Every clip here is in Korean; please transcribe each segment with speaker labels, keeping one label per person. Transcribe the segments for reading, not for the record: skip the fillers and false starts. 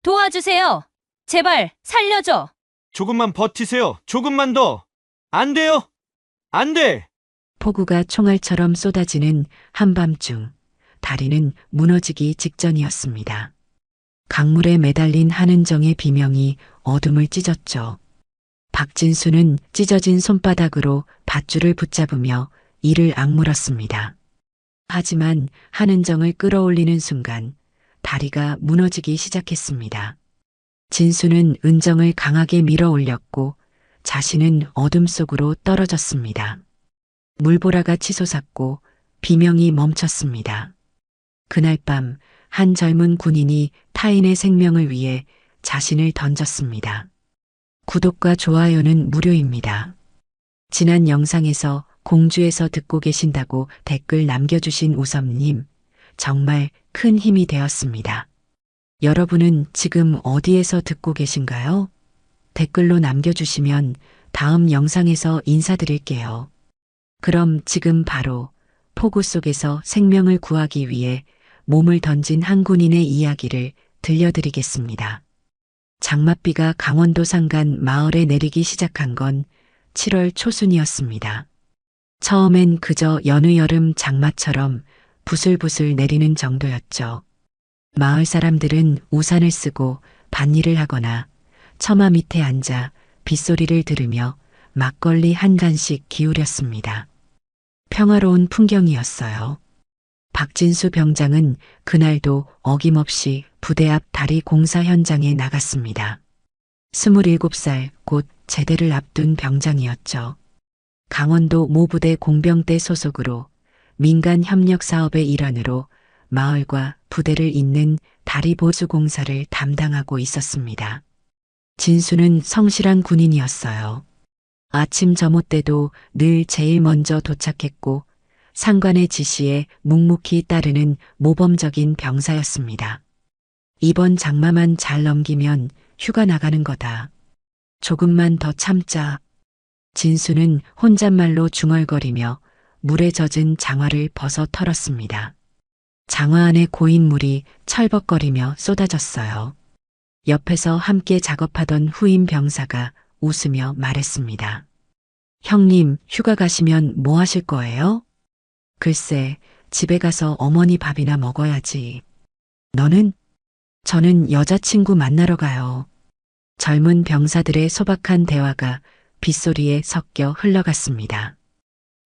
Speaker 1: 도와주세요. 제발 살려줘.
Speaker 2: 조금만 버티세요. 조금만 더. 안 돼요. 안 돼.
Speaker 3: 폭우가 총알처럼 쏟아지는 한밤중, 다리는 무너지기 직전이었습니다. 강물에 매달린 한은정의 비명이 어둠을 찢었죠. 박진수는 찢어진 손바닥으로 밧줄을 붙잡으며 이를 악물었습니다. 하지만 한은정을 끌어올리는 순간 다리가 무너지기 시작했습니다. 진수는 은정을 강하게 밀어 올렸고 자신은 어둠 속으로 떨어졌습니다. 물보라가 치솟았고 비명이 멈췄습니다. 그날 밤 한 젊은 군인이 타인의 생명을 위해 자신을 던졌습니다. 구독과 좋아요는 무료입니다. 지난 영상에서 공주에서 듣고 계신다고 댓글 남겨주신 우섭님, 정말 큰 힘이 되었습니다. 여러분은 지금 어디에서 듣고 계신가요? 댓글로 남겨주시면 다음 영상에서 인사드릴게요. 그럼 지금 바로 폭우 속에서 생명을 구하기 위해 몸을 던진 한 군인의 이야기를 들려드리겠습니다. 장맛비가 강원도 산간 마을에 내리기 시작한 건 7월 초순이었습니다. 처음엔 그저 여느 여름 장마처럼 부슬부슬 내리는 정도였죠. 마을 사람들은 우산을 쓰고 밭일을 하거나 처마 밑에 앉아 빗소리를 들으며 막걸리 한 잔씩 기울였습니다. 평화로운 풍경이었어요. 박진수 병장은 그날도 어김없이 부대 앞 다리 공사 현장에 나갔습니다. 27살 곧 제대를 앞둔 병장이었죠. 강원도 모부대 공병대 소속으로 민간 협력 사업의 일환으로 마을과 부대를 잇는 다리 보수 공사를 담당하고 있었습니다. 진수는 성실한 군인이었어요. 아침 점호 때도 늘 제일 먼저 도착했고 상관의 지시에 묵묵히 따르는 모범적인 병사였습니다. 이번 장마만 잘 넘기면 휴가 나가는 거다. 조금만 더 참자. 진수는 혼잣말로 중얼거리며 물에 젖은 장화를 벗어 털었습니다. 장화 안에 고인 물이 철벅거리며 쏟아졌어요. 옆에서 함께 작업하던 후임 병사가 웃으며 말했습니다. 형님, 휴가 가시면 뭐 하실 거예요? 글쎄, 집에 가서 어머니 밥이나 먹어야지. 너는? 저는 여자친구 만나러 가요. 젊은 병사들의 소박한 대화가 빗소리에 섞여 흘러갔습니다.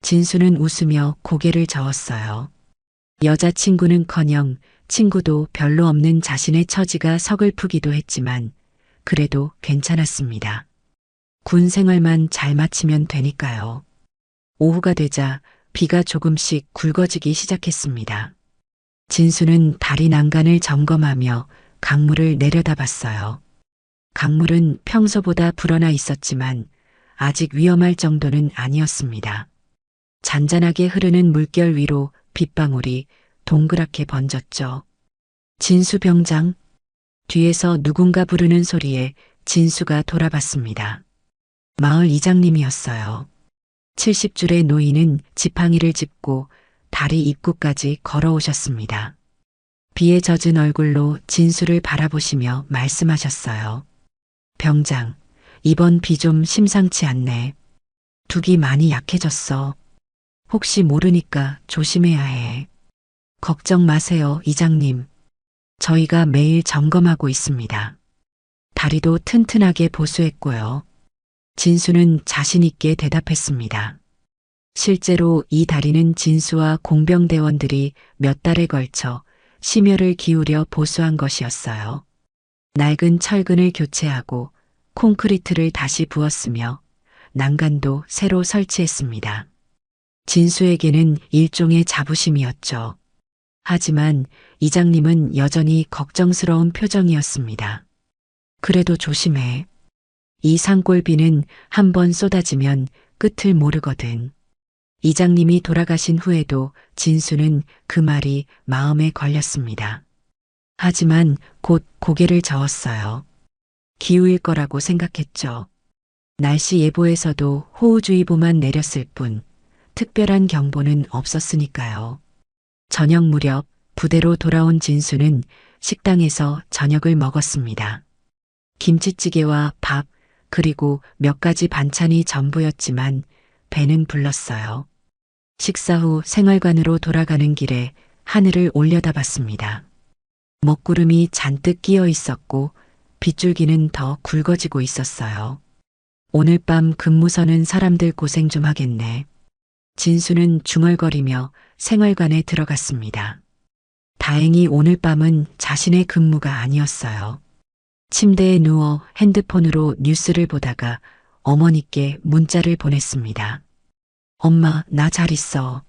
Speaker 3: 진수는 웃으며 고개를 저었어요. 여자친구는커녕 친구도 별로 없는 자신의 처지가 서글프기도 했지만 그래도 괜찮았습니다. 군 생활만 잘 마치면 되니까요. 오후가 되자 비가 조금씩 굵어지기 시작했습니다. 진수는 다리 난간을 점검하며 강물을 내려다봤어요. 강물은 평소보다 불어나 있었지만 아직 위험할 정도는 아니었습니다. 잔잔하게 흐르는 물결 위로 빗방울이 동그랗게 번졌죠. 진수 병장. 뒤에서 누군가 부르는 소리에 진수가 돌아봤습니다. 마을 이장님이었어요. 70줄의 노인은 지팡이를 짚고 다리 입구까지 걸어오셨습니다. 비에 젖은 얼굴로 진수를 바라보시며 말씀하셨어요. 병장, 이번 비 좀 심상치 않네. 둑이 많이 약해졌어. 혹시 모르니까 조심해야 해. 걱정 마세요, 이장님. 저희가 매일 점검하고 있습니다. 다리도 튼튼하게 보수했고요. 진수는 자신 있게 대답했습니다. 실제로 이 다리는 진수와 공병대원들이 몇 달에 걸쳐 심혈을 기울여 보수한 것이었어요. 낡은 철근을 교체하고 콘크리트를 다시 부었으며 난간도 새로 설치했습니다. 진수에게는 일종의 자부심이었죠. 하지만 이장님은 여전히 걱정스러운 표정이었습니다. 그래도 조심해. 이 산골비는 한번 쏟아지면 끝을 모르거든. 이장님이 돌아가신 후에도 진수는 그 말이 마음에 걸렸습니다. 하지만 곧 고개를 저었어요. 기후일 거라고 생각했죠. 날씨 예보에서도 호우주의보만 내렸을 뿐 특별한 경보는 없었으니까요. 저녁 무렵 부대로 돌아온 진수는 식당에서 저녁을 먹었습니다. 김치찌개와 밥, 그리고 몇 가지 반찬이 전부였지만 배는 불렀어요. 식사 후 생활관으로 돌아가는 길에 하늘을 올려다봤습니다. 먹구름이 잔뜩 끼어 있었고 빗줄기는 더 굵어지고 있었어요. 오늘 밤 근무 서는 사람들 고생 좀 하겠네. 진수는 중얼거리며 생활관에 들어갔습니다. 다행히 오늘 밤은 자신의 근무가 아니었어요. 침대에 누워 핸드폰으로 뉴스를 보다가 어머니께 문자를 보냈습니다. 엄마, 나 잘 있어.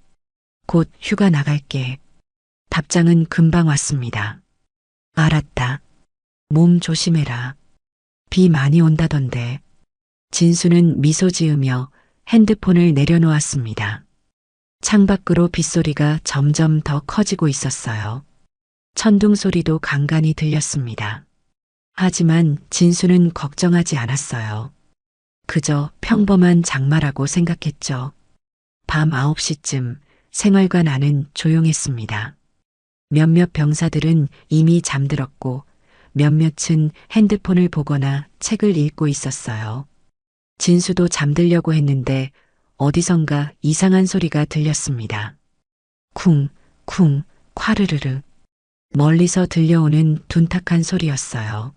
Speaker 3: 곧 휴가 나갈게. 답장은 금방 왔습니다. 알았다. 몸 조심해라. 비 많이 온다던데. 진수는 미소 지으며 핸드폰을 내려놓았습니다. 창밖으로 빗소리가 점점 더 커지고 있었어요. 천둥 소리도 간간히 들렸습니다. 하지만 진수는 걱정하지 않았어요. 그저 평범한 장마라고 생각했죠. 밤 9시쯤 생활관 안은 조용했습니다. 몇몇 병사들은 이미 잠들었고 몇몇은 핸드폰을 보거나 책을 읽고 있었어요. 진수도 잠들려고 했는데 어디선가 이상한 소리가 들렸습니다. 쿵, 쿵, 콰르르르. 멀리서 들려오는 둔탁한 소리였어요.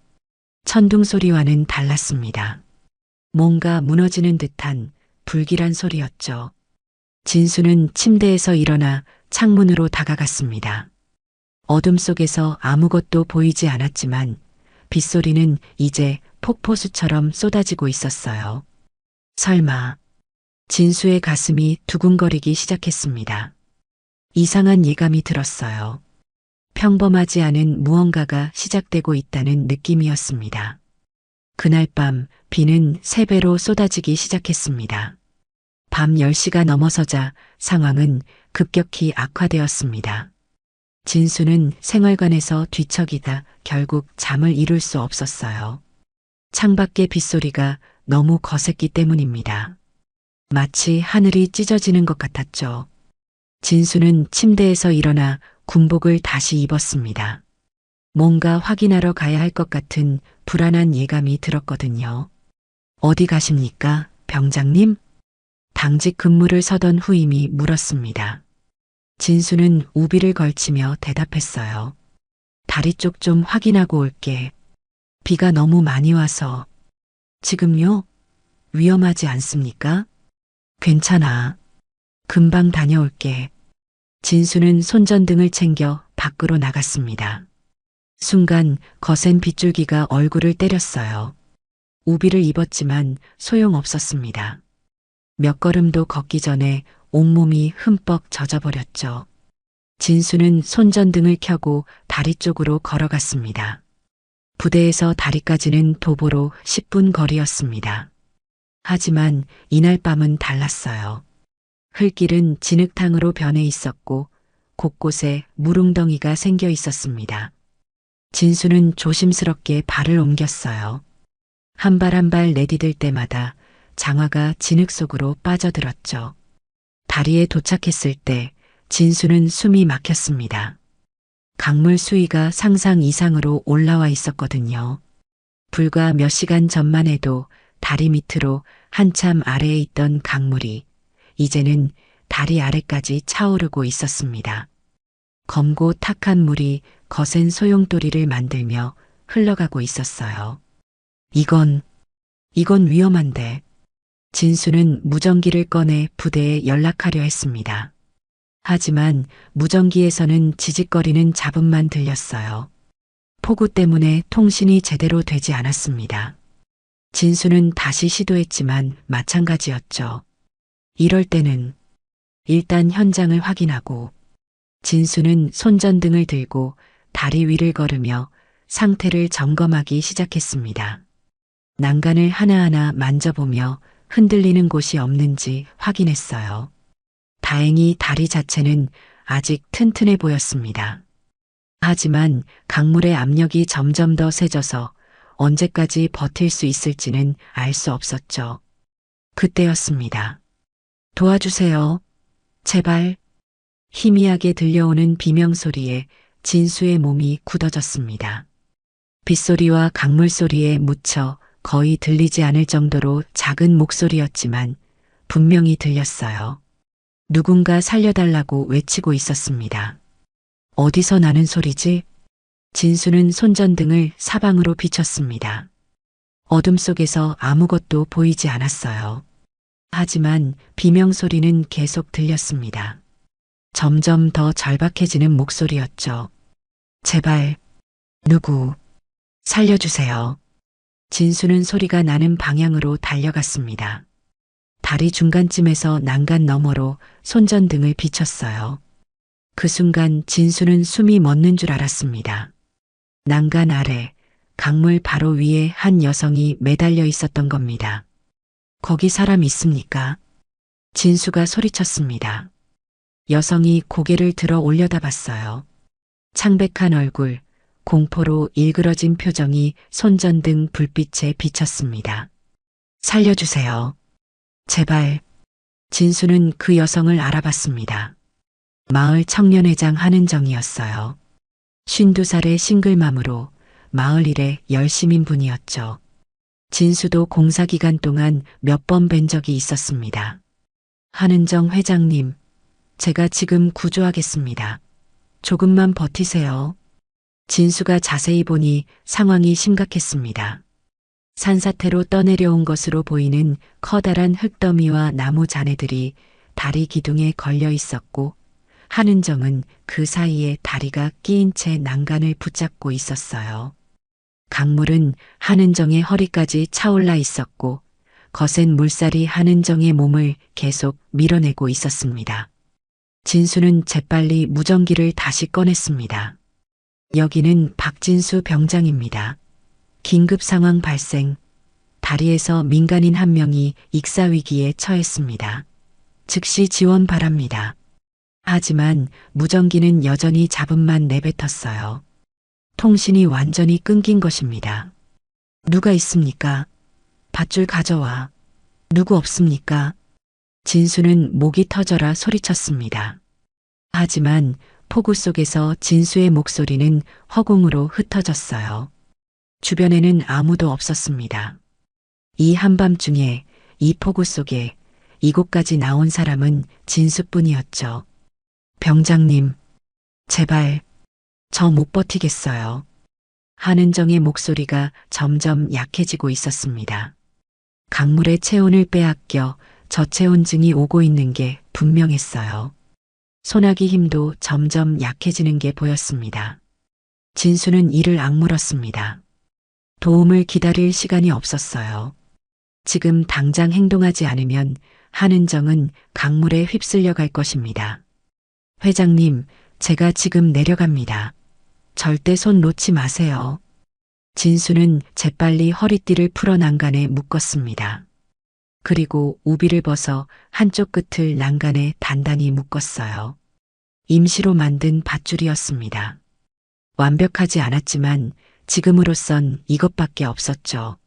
Speaker 3: 천둥 소리와는 달랐습니다. 뭔가 무너지는 듯한 불길한 소리였죠. 진수는 침대에서 일어나 창문으로 다가갔습니다. 어둠 속에서 아무것도 보이지 않았지만 빗소리는 이제 폭포수처럼 쏟아지고 있었어요. 설마. 진수의 가슴이 두근거리기 시작했습니다. 이상한 예감이 들었어요. 평범하지 않은 무언가가 시작되고 있다는 느낌이었습니다. 그날 밤 비는 3배로 쏟아지기 시작했습니다. 밤 10시가 넘어서자 상황은 급격히 악화되었습니다. 진수는 생활관에서 뒤척이다 결국 잠을 이룰 수 없었어요. 창밖의 빗소리가 너무 거셌기 때문입니다. 마치 하늘이 찢어지는 것 같았죠. 진수는 침대에서 일어나 군복을 다시 입었습니다. 뭔가 확인하러 가야 할 것 같은 불안한 예감이 들었거든요. 어디 가십니까, 병장님? 당직 근무를 서던 후임이 물었습니다. 진수는 우비를 걸치며 대답했어요. 다리 쪽 좀 확인하고 올게. 비가 너무 많이 와서. 지금요? 위험하지 않습니까? 괜찮아. 금방 다녀올게. 진수는 손전등을 챙겨 밖으로 나갔습니다. 순간 거센 빗줄기가 얼굴을 때렸어요. 우비를 입었지만 소용없었습니다. 몇 걸음도 걷기 전에 온몸이 흠뻑 젖어버렸죠. 진수는 손전등을 켜고 다리 쪽으로 걸어갔습니다. 부대에서 다리까지는 도보로 10분 거리였습니다. 하지만 이날 밤은 달랐어요. 흙길은 진흙탕으로 변해 있었고 곳곳에 물웅덩이가 생겨 있었습니다. 진수는 조심스럽게 발을 옮겼어요. 한 발 한 발 내디딜 때마다 장화가 진흙 속으로 빠져들었죠. 다리에 도착했을 때 진수는 숨이 막혔습니다. 강물 수위가 상상 이상으로 올라와 있었거든요. 불과 몇 시간 전만 해도 다리 밑으로 한참 아래에 있던 강물이 이제는 다리 아래까지 차오르고 있었습니다. 검고 탁한 물이 거센 소용돌이를 만들며 흘러가고 있었어요. 이건 위험한데. 진수는 무전기를 꺼내 부대에 연락하려 했습니다. 하지만 무전기에서는 지직거리는 잡음만 들렸어요. 폭우 때문에 통신이 제대로 되지 않았습니다. 진수는 다시 시도했지만 마찬가지였죠. 이럴 때는 일단 현장을 확인하고. 진수는 손전등을 들고 다리 위를 걸으며 상태를 점검하기 시작했습니다. 난간을 하나하나 만져보며 흔들리는 곳이 없는지 확인했어요. 다행히 다리 자체는 아직 튼튼해 보였습니다. 하지만 강물의 압력이 점점 더 세져서 언제까지 버틸 수 있을지는 알 수 없었죠. 그때였습니다. 도와주세요. 제발. 희미하게 들려오는 비명소리에 진수의 몸이 굳어졌습니다. 빗소리와 강물 소리에 묻혀 거의 들리지 않을 정도로 작은 목소리였지만 분명히 들렸어요. 누군가 살려달라고 외치고 있었습니다. 어디서 나는 소리지? 진수는 손전등을 사방으로 비췄습니다. 어둠 속에서 아무것도 보이지 않았어요. 하지만 비명소리는 계속 들렸습니다. 점점 더 절박해지는 목소리였죠. 제발, 누구, 살려주세요. 진수는 소리가 나는 방향으로 달려갔습니다. 다리 중간쯤에서 난간 너머로 손전등을 비췄어요. 그 순간 진수는 숨이 멎는 줄 알았습니다. 난간 아래, 강물 바로 위에 한 여성이 매달려 있었던 겁니다. 거기 사람 있습니까? 진수가 소리쳤습니다. 여성이 고개를 들어 올려다봤어요. 창백한 얼굴, 공포로 일그러진 표정이 손전등 불빛에 비쳤습니다. 살려주세요. 제발. 진수는 그 여성을 알아봤습니다. 마을 청년회장 한은정이었어요. 52살의 싱글맘으로 마을 일에 열심인 분이었죠. 진수도 공사 기간 동안 몇 번 뵌 적이 있었습니다. 한은정 회장님, 제가 지금 구조하겠습니다. 조금만 버티세요. 진수가 자세히 보니 상황이 심각했습니다. 산사태로 떠내려온 것으로 보이는 커다란 흙더미와 나무 잔해들이 다리 기둥에 걸려 있었고, 한은정은 그 사이에 다리가 끼인 채 난간을 붙잡고 있었어요. 강물은 한은정의 허리까지 차올라 있었고, 거센 물살이 한은정의 몸을 계속 밀어내고 있었습니다. 진수는 재빨리 무전기를 다시 꺼냈습니다. 여기는 박진수 병장입니다. 긴급 상황 발생. 다리에서 민간인 한 명이 익사 위기에 처했습니다. 즉시 지원 바랍니다. 하지만 무전기는 여전히 잡음만 내뱉었어요. 통신이 완전히 끊긴 것입니다. 누가 있습니까? 밧줄 가져와. 누구 없습니까? 진수는 목이 터져라 소리쳤습니다. 하지만 폭우 속에서 진수의 목소리는 허공으로 흩어졌어요. 주변에는 아무도 없었습니다. 이 한밤중에 이 폭우 속에 이곳까지 나온 사람은 진수뿐이었죠. 병장님, 제발, 저 못 버티겠어요. 한은정의 목소리가 점점 약해지고 있었습니다. 강물의 체온을 빼앗겨 저체온증이 오고 있는 게 분명했어요. 소나기 힘도 점점 약해지는 게 보였습니다. 진수는 이를 악물었습니다. 도움을 기다릴 시간이 없었어요. 지금 당장 행동하지 않으면 한은정은 강물에 휩쓸려 갈 것입니다. 회장님, 제가 지금 내려갑니다. 절대 손 놓지 마세요. 진수는 재빨리 허리띠를 풀어 난간에 묶었습니다. 그리고 우비를 벗어 한쪽 끝을 난간에 단단히 묶었어요. 임시로 만든 밧줄이었습니다. 완벽하지 않았지만 지금으로선 이것밖에 없었죠.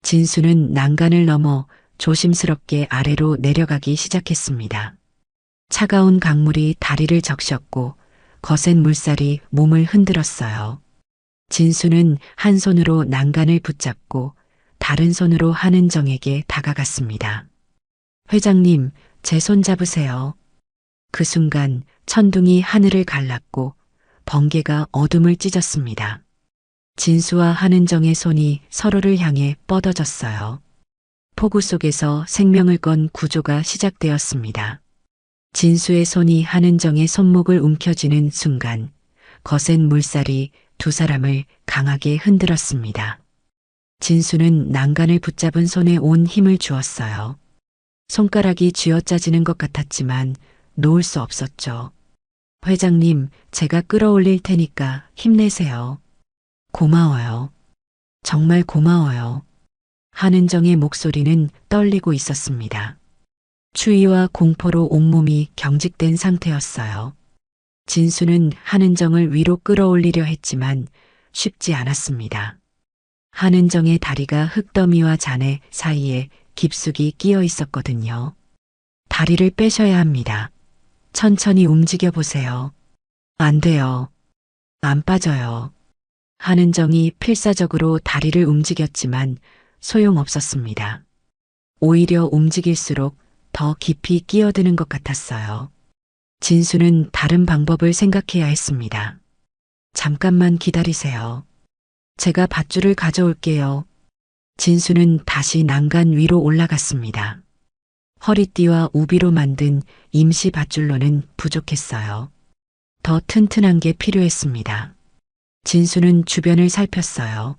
Speaker 3: 진수는 난간을 넘어 조심스럽게 아래로 내려가기 시작했습니다. 차가운 강물이 다리를 적셨고 거센 물살이 몸을 흔들었어요. 진수는 한 손으로 난간을 붙잡고 다른 손으로 한은정에게 다가갔습니다. 회장님, 제 손 잡으세요. 그 순간 천둥이 하늘을 갈랐고 번개가 어둠을 찢었습니다. 진수와 한은정의 손이 서로를 향해 뻗어졌어요. 폭우 속에서 생명을 건 구조가 시작되었습니다. 진수의 손이 한은정의 손목을 움켜쥐는 순간 거센 물살이 두 사람을 강하게 흔들었습니다. 진수는 난간을 붙잡은 손에 온 힘을 주었어요. 손가락이 쥐어짜지는 것 같았지만 놓을 수 없었죠. 회장님, 제가 끌어올릴 테니까 힘내세요. 고마워요. 정말 고마워요. 한은정의 목소리는 떨리고 있었습니다. 추위와 공포로 온몸이 경직된 상태였어요. 진수는 한은정을 위로 끌어올리려 했지만 쉽지 않았습니다. 한은정의 다리가 흙더미와 잔해 사이에 깊숙이 끼어 있었거든요. 다리를 빼셔야 합니다. 천천히 움직여 보세요. 안 돼요. 안 빠져요. 한은정이 필사적으로 다리를 움직였지만 소용없었습니다. 오히려 움직일수록 더 깊이 끼어드는 것 같았어요. 진수는 다른 방법을 생각해야 했습니다. 잠깐만 기다리세요. 제가 밧줄을 가져올게요. 진수는 다시 난간 위로 올라갔습니다. 허리띠와 우비로 만든 임시 밧줄로는 부족했어요. 더 튼튼한 게 필요했습니다. 진수는 주변을 살폈어요.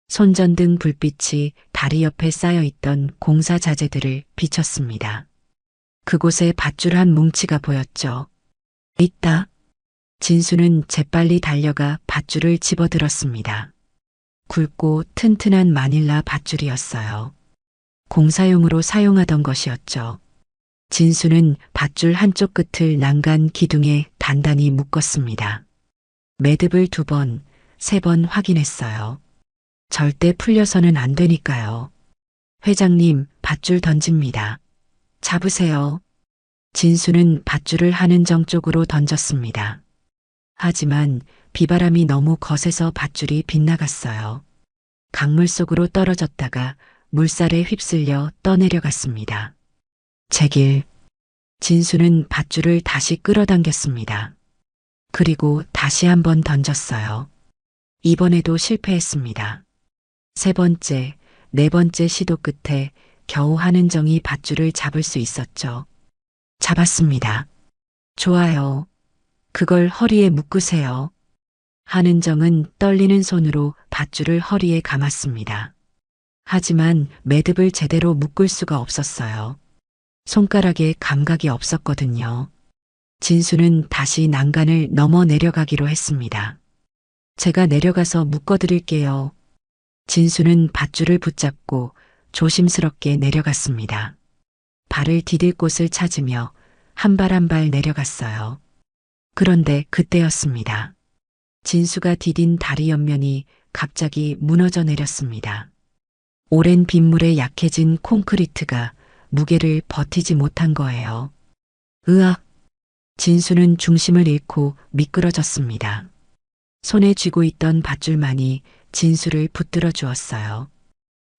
Speaker 3: 손전등 불빛이 다리 옆에 쌓여있던 공사 자재들을 비췄습니다. 그곳에 밧줄 한 뭉치가 보였죠. 있다. 진수는 재빨리 달려가 밧줄을 집어들었습니다. 굵고 튼튼한 마닐라 밧줄이었어요. 공사용으로 사용하던 것이었죠. 진수는 밧줄 한쪽 끝을 난간 기둥에 단단히 묶었습니다. 매듭을 2번, 3번 확인했어요. 절대 풀려서는 안 되니까요. 회장님, 밧줄 던집니다. 잡으세요. 진수는 밧줄을 한은정 쪽으로 던졌습니다. 하지만 비바람이 너무 거세서 밧줄이 빗나갔어요. 강물 속으로 떨어졌다가 물살에 휩쓸려 떠내려갔습니다. 제길. 진수는 밧줄을 다시 끌어당겼습니다. 그리고 다시 한번 던졌어요. 이번에도 실패했습니다. 3번째, 4번째 시도 끝에 겨우 한은정이 밧줄을 잡을 수 있었죠. 잡았습니다. 좋아요. 그걸 허리에 묶으세요. 한은정은 떨리는 손으로 밧줄을 허리에 감았습니다. 하지만 매듭을 제대로 묶을 수가 없었어요. 손가락에 감각이 없었거든요. 진수는 다시 난간을 넘어 내려가기로 했습니다. 제가 내려가서 묶어드릴게요. 진수는 밧줄을 붙잡고 조심스럽게 내려갔습니다. 발을 디딜 곳을 찾으며 한 발 한 발 내려갔어요. 그런데 그때였습니다. 진수가 디딘 다리 옆면이 갑자기 무너져 내렸습니다. 오랜 빗물에 약해진 콘크리트가 무게를 버티지 못한 거예요. 으악! 진수는 중심을 잃고 미끄러졌습니다. 손에 쥐고 있던 밧줄만이 진수를 붙들어 주었어요.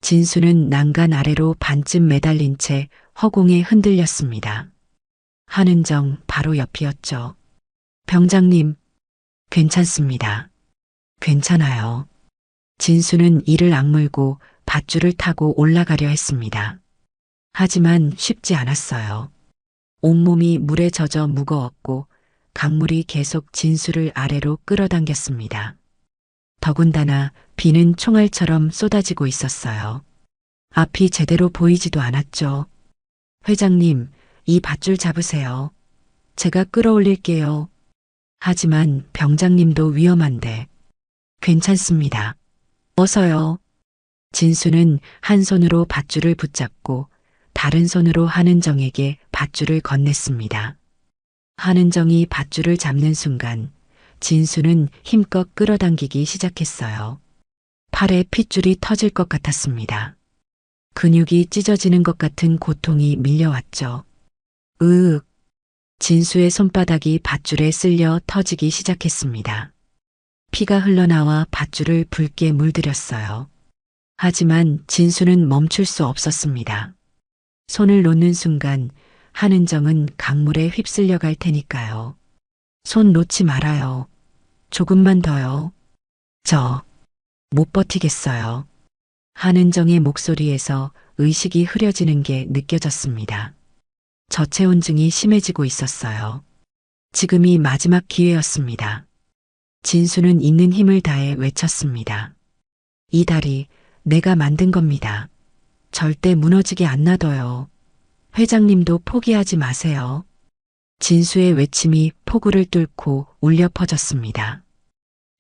Speaker 3: 진수는 난간 아래로 반쯤 매달린 채 허공에 흔들렸습니다. 한은정 바로 옆이었죠. 병장님, 괜찮습니다. 괜찮아요. 진수는 이를 악물고 밧줄을 타고 올라가려 했습니다. 하지만 쉽지 않았어요. 온몸이 물에 젖어 무거웠고 강물이 계속 진수를 아래로 끌어당겼습니다. 더군다나 비는 총알처럼 쏟아지고 있었어요. 앞이 제대로 보이지도 않았죠. 회장님, 이 밧줄 잡으세요. 제가 끌어올릴게요. 하지만 병장님도 위험한데. 괜찮습니다. 어서요. 진수는 한 손으로 밧줄을 붙잡고 다른 손으로 한은정에게 밧줄을 건넸습니다. 한은정이 밧줄을 잡는 순간 진수는 힘껏 끌어당기기 시작했어요. 팔에 핏줄이 터질 것 같았습니다. 근육이 찢어지는 것 같은 고통이 밀려왔죠. 으윽. 진수의 손바닥이 밧줄에 쓸려 터지기 시작했습니다. 피가 흘러나와 밧줄을 붉게 물들였어요. 하지만 진수는 멈출 수 없었습니다. 손을 놓는 순간 한은정은 강물에 휩쓸려 갈 테니까요. 손 놓지 말아요. 조금만 더요. 못 버티겠어요. 한은정의 목소리에서 의식이 흐려지는 게 느껴졌습니다. 저체온증이 심해지고 있었어요. 지금이 마지막 기회였습니다. 진수는 있는 힘을 다해 외쳤습니다. 이 다리 내가 만든 겁니다. 절대 무너지게 안 놔둬요. 회장님도 포기하지 마세요. 진수의 외침이 폭우를 뚫고 울려 퍼졌습니다.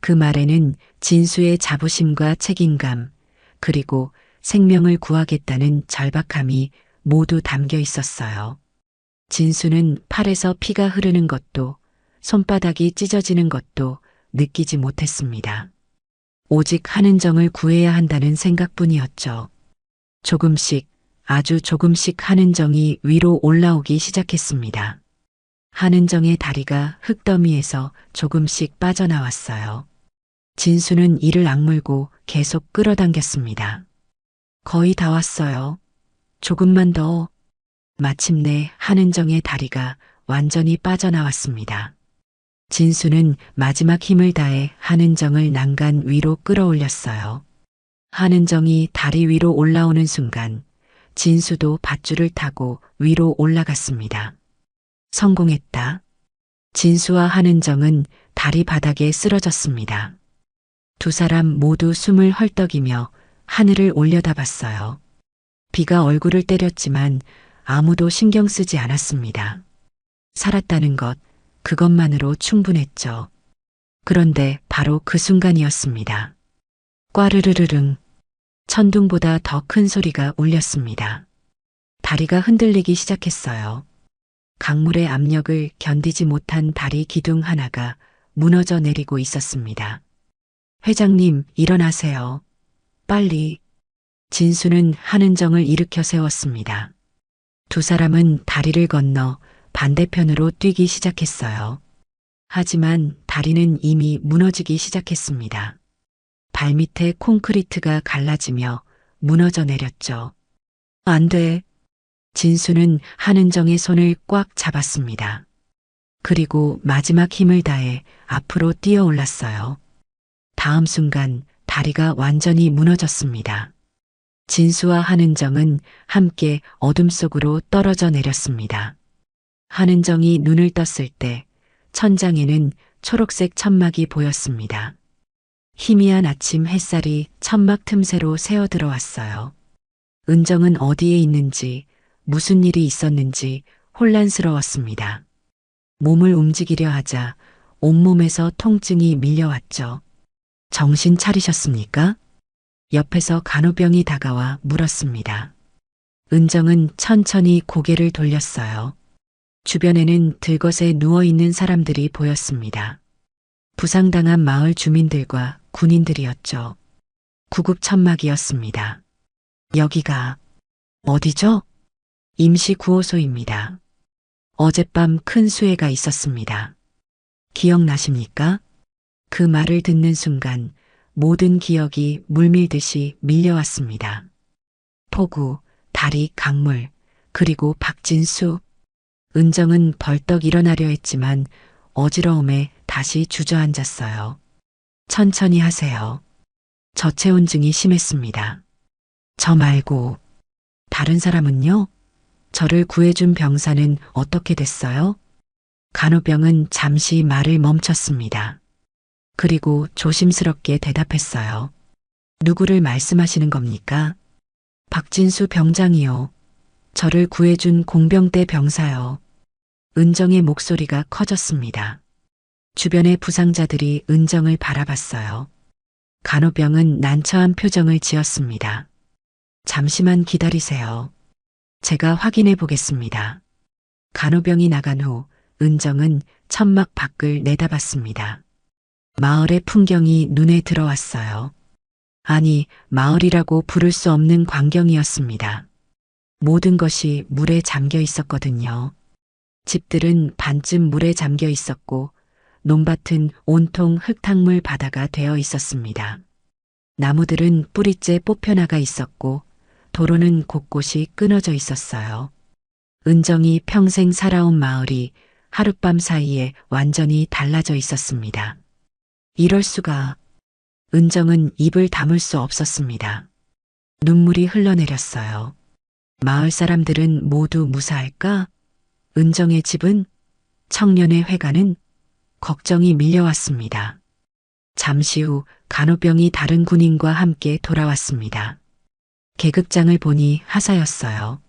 Speaker 3: 그 말에는 진수의 자부심과 책임감, 그리고 생명을 구하겠다는 절박함이 모두 담겨 있었어요. 진수는 팔에서 피가 흐르는 것도 손바닥이 찢어지는 것도 느끼지 못했습니다. 오직 한은정을 구해야 한다는 생각뿐이었죠. 조금씩, 아주 조금씩 한은정이 위로 올라오기 시작했습니다. 한은정의 다리가 흙더미에서 조금씩 빠져나왔어요. 진수는 이를 악물고 계속 끌어당겼습니다. 거의 다 왔어요. 조금만 더. 마침내 한은정의 다리가 완전히 빠져나왔습니다. 진수는 마지막 힘을 다해 한은정을 난간 위로 끌어올렸어요. 한은정이 다리 위로 올라오는 순간 진수도 밧줄을 타고 위로 올라갔습니다. 성공했다. 진수와 한은정은 다리 바닥에 쓰러졌습니다. 두 사람 모두 숨을 헐떡이며 하늘을 올려다봤어요. 비가 얼굴을 때렸지만 아무도 신경 쓰지 않았습니다. 살았다는 것, 그것만으로 충분했죠. 그런데 바로 그 순간이었습니다. 꽈르르르릉. 천둥보다 더 큰 소리가 울렸습니다. 다리가 흔들리기 시작했어요. 강물의 압력을 견디지 못한 다리 기둥 하나가 무너져 내리고 있었습니다. 회장님, 일어나세요. 빨리. 진수는 한은정을 일으켜 세웠습니다. 두 사람은 다리를 건너 반대편으로 뛰기 시작했어요. 하지만 다리는 이미 무너지기 시작했습니다. 발밑에 콘크리트가 갈라지며 무너져 내렸죠. 안 돼. 진수는 한은정의 손을 꽉 잡았습니다. 그리고 마지막 힘을 다해 앞으로 뛰어 올랐어요. 다음 순간 다리가 완전히 무너졌습니다. 진수와 한은정은 함께 어둠 속으로 떨어져 내렸습니다. 한은정이 눈을 떴을 때 천장에는 초록색 천막이 보였습니다. 희미한 아침 햇살이 천막 틈새로 새어 들어왔어요. 은정은 어디에 있는지, 무슨 일이 있었는지 혼란스러웠습니다. 몸을 움직이려 하자 온몸에서 통증이 밀려왔죠. 정신 차리셨습니까? 옆에서 간호병이 다가와 물었습니다. 은정은 천천히 고개를 돌렸어요. 주변에는 들것에 누워있는 사람들이 보였습니다. 부상당한 마을 주민들과 군인들이었죠. 구급 천막이었습니다. 여기가 어디죠? 임시구호소입니다. 어젯밤 큰 수해가 있었습니다. 기억나십니까? 그 말을 듣는 순간 모든 기억이 물밀듯이 밀려왔습니다. 폭우, 다리, 강물, 그리고 박진수. 은정은 벌떡 일어나려 했지만 어지러움에 다시 주저앉았어요. 천천히 하세요. 저체온증이 심했습니다. 저 말고 다른 사람은요? 저를 구해준 병사는 어떻게 됐어요? 간호병은 잠시 말을 멈췄습니다. 그리고 조심스럽게 대답했어요. 누구를 말씀하시는 겁니까? 박진수 병장이요. 저를 구해준 공병대 병사요. 은정의 목소리가 커졌습니다. 주변의 부상자들이 은정을 바라봤어요. 간호병은 난처한 표정을 지었습니다. 잠시만 기다리세요. 제가 확인해 보겠습니다. 간호병이 나간 후 은정은 천막 밖을 내다봤습니다. 마을의 풍경이 눈에 들어왔어요. 아니, 마을이라고 부를 수 없는 광경이었습니다. 모든 것이 물에 잠겨 있었거든요. 집들은 반쯤 물에 잠겨 있었고 논밭은 온통 흙탕물 바다가 되어 있었습니다. 나무들은 뿌리째 뽑혀나가 있었고 도로는 곳곳이 끊어져 있었어요. 은정이 평생 살아온 마을이 하룻밤 사이에 완전히 달라져 있었습니다. 이럴 수가. 은정은 입을 다물 수 없었습니다. 눈물이 흘러내렸어요. 마을 사람들은 모두 무사할까? 은정의 집은? 청년의 회가는? 걱정이 밀려왔습니다. 잠시 후 간호병이 다른 군인과 함께 돌아왔습니다. 계급장을 보니 하사였어요.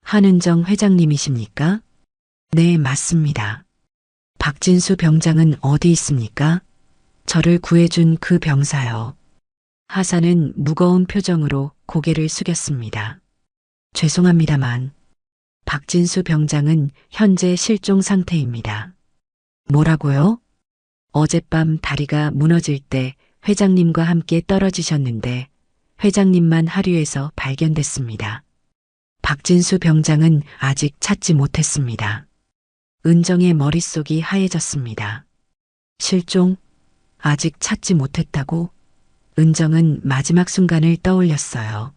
Speaker 3: 한은정 회장님이십니까? 네, 맞습니다. 박진수 병장은 어디 있습니까? 저를 구해준 그 병사요. 하사는 무거운 표정으로 고개를 숙였습니다. 죄송합니다만 박진수 병장은 현재 실종 상태입니다. 뭐라고요? 어젯밤 다리가 무너질 때 회장님과 함께 떨어지셨는데 회장님만 하류에서 발견됐습니다. 박진수 병장은 아직 찾지 못했습니다. 은정의 머릿속이 하얘졌습니다. 실종? 아직 찾지 못했다고? 은정은 마지막 순간을 떠올렸어요.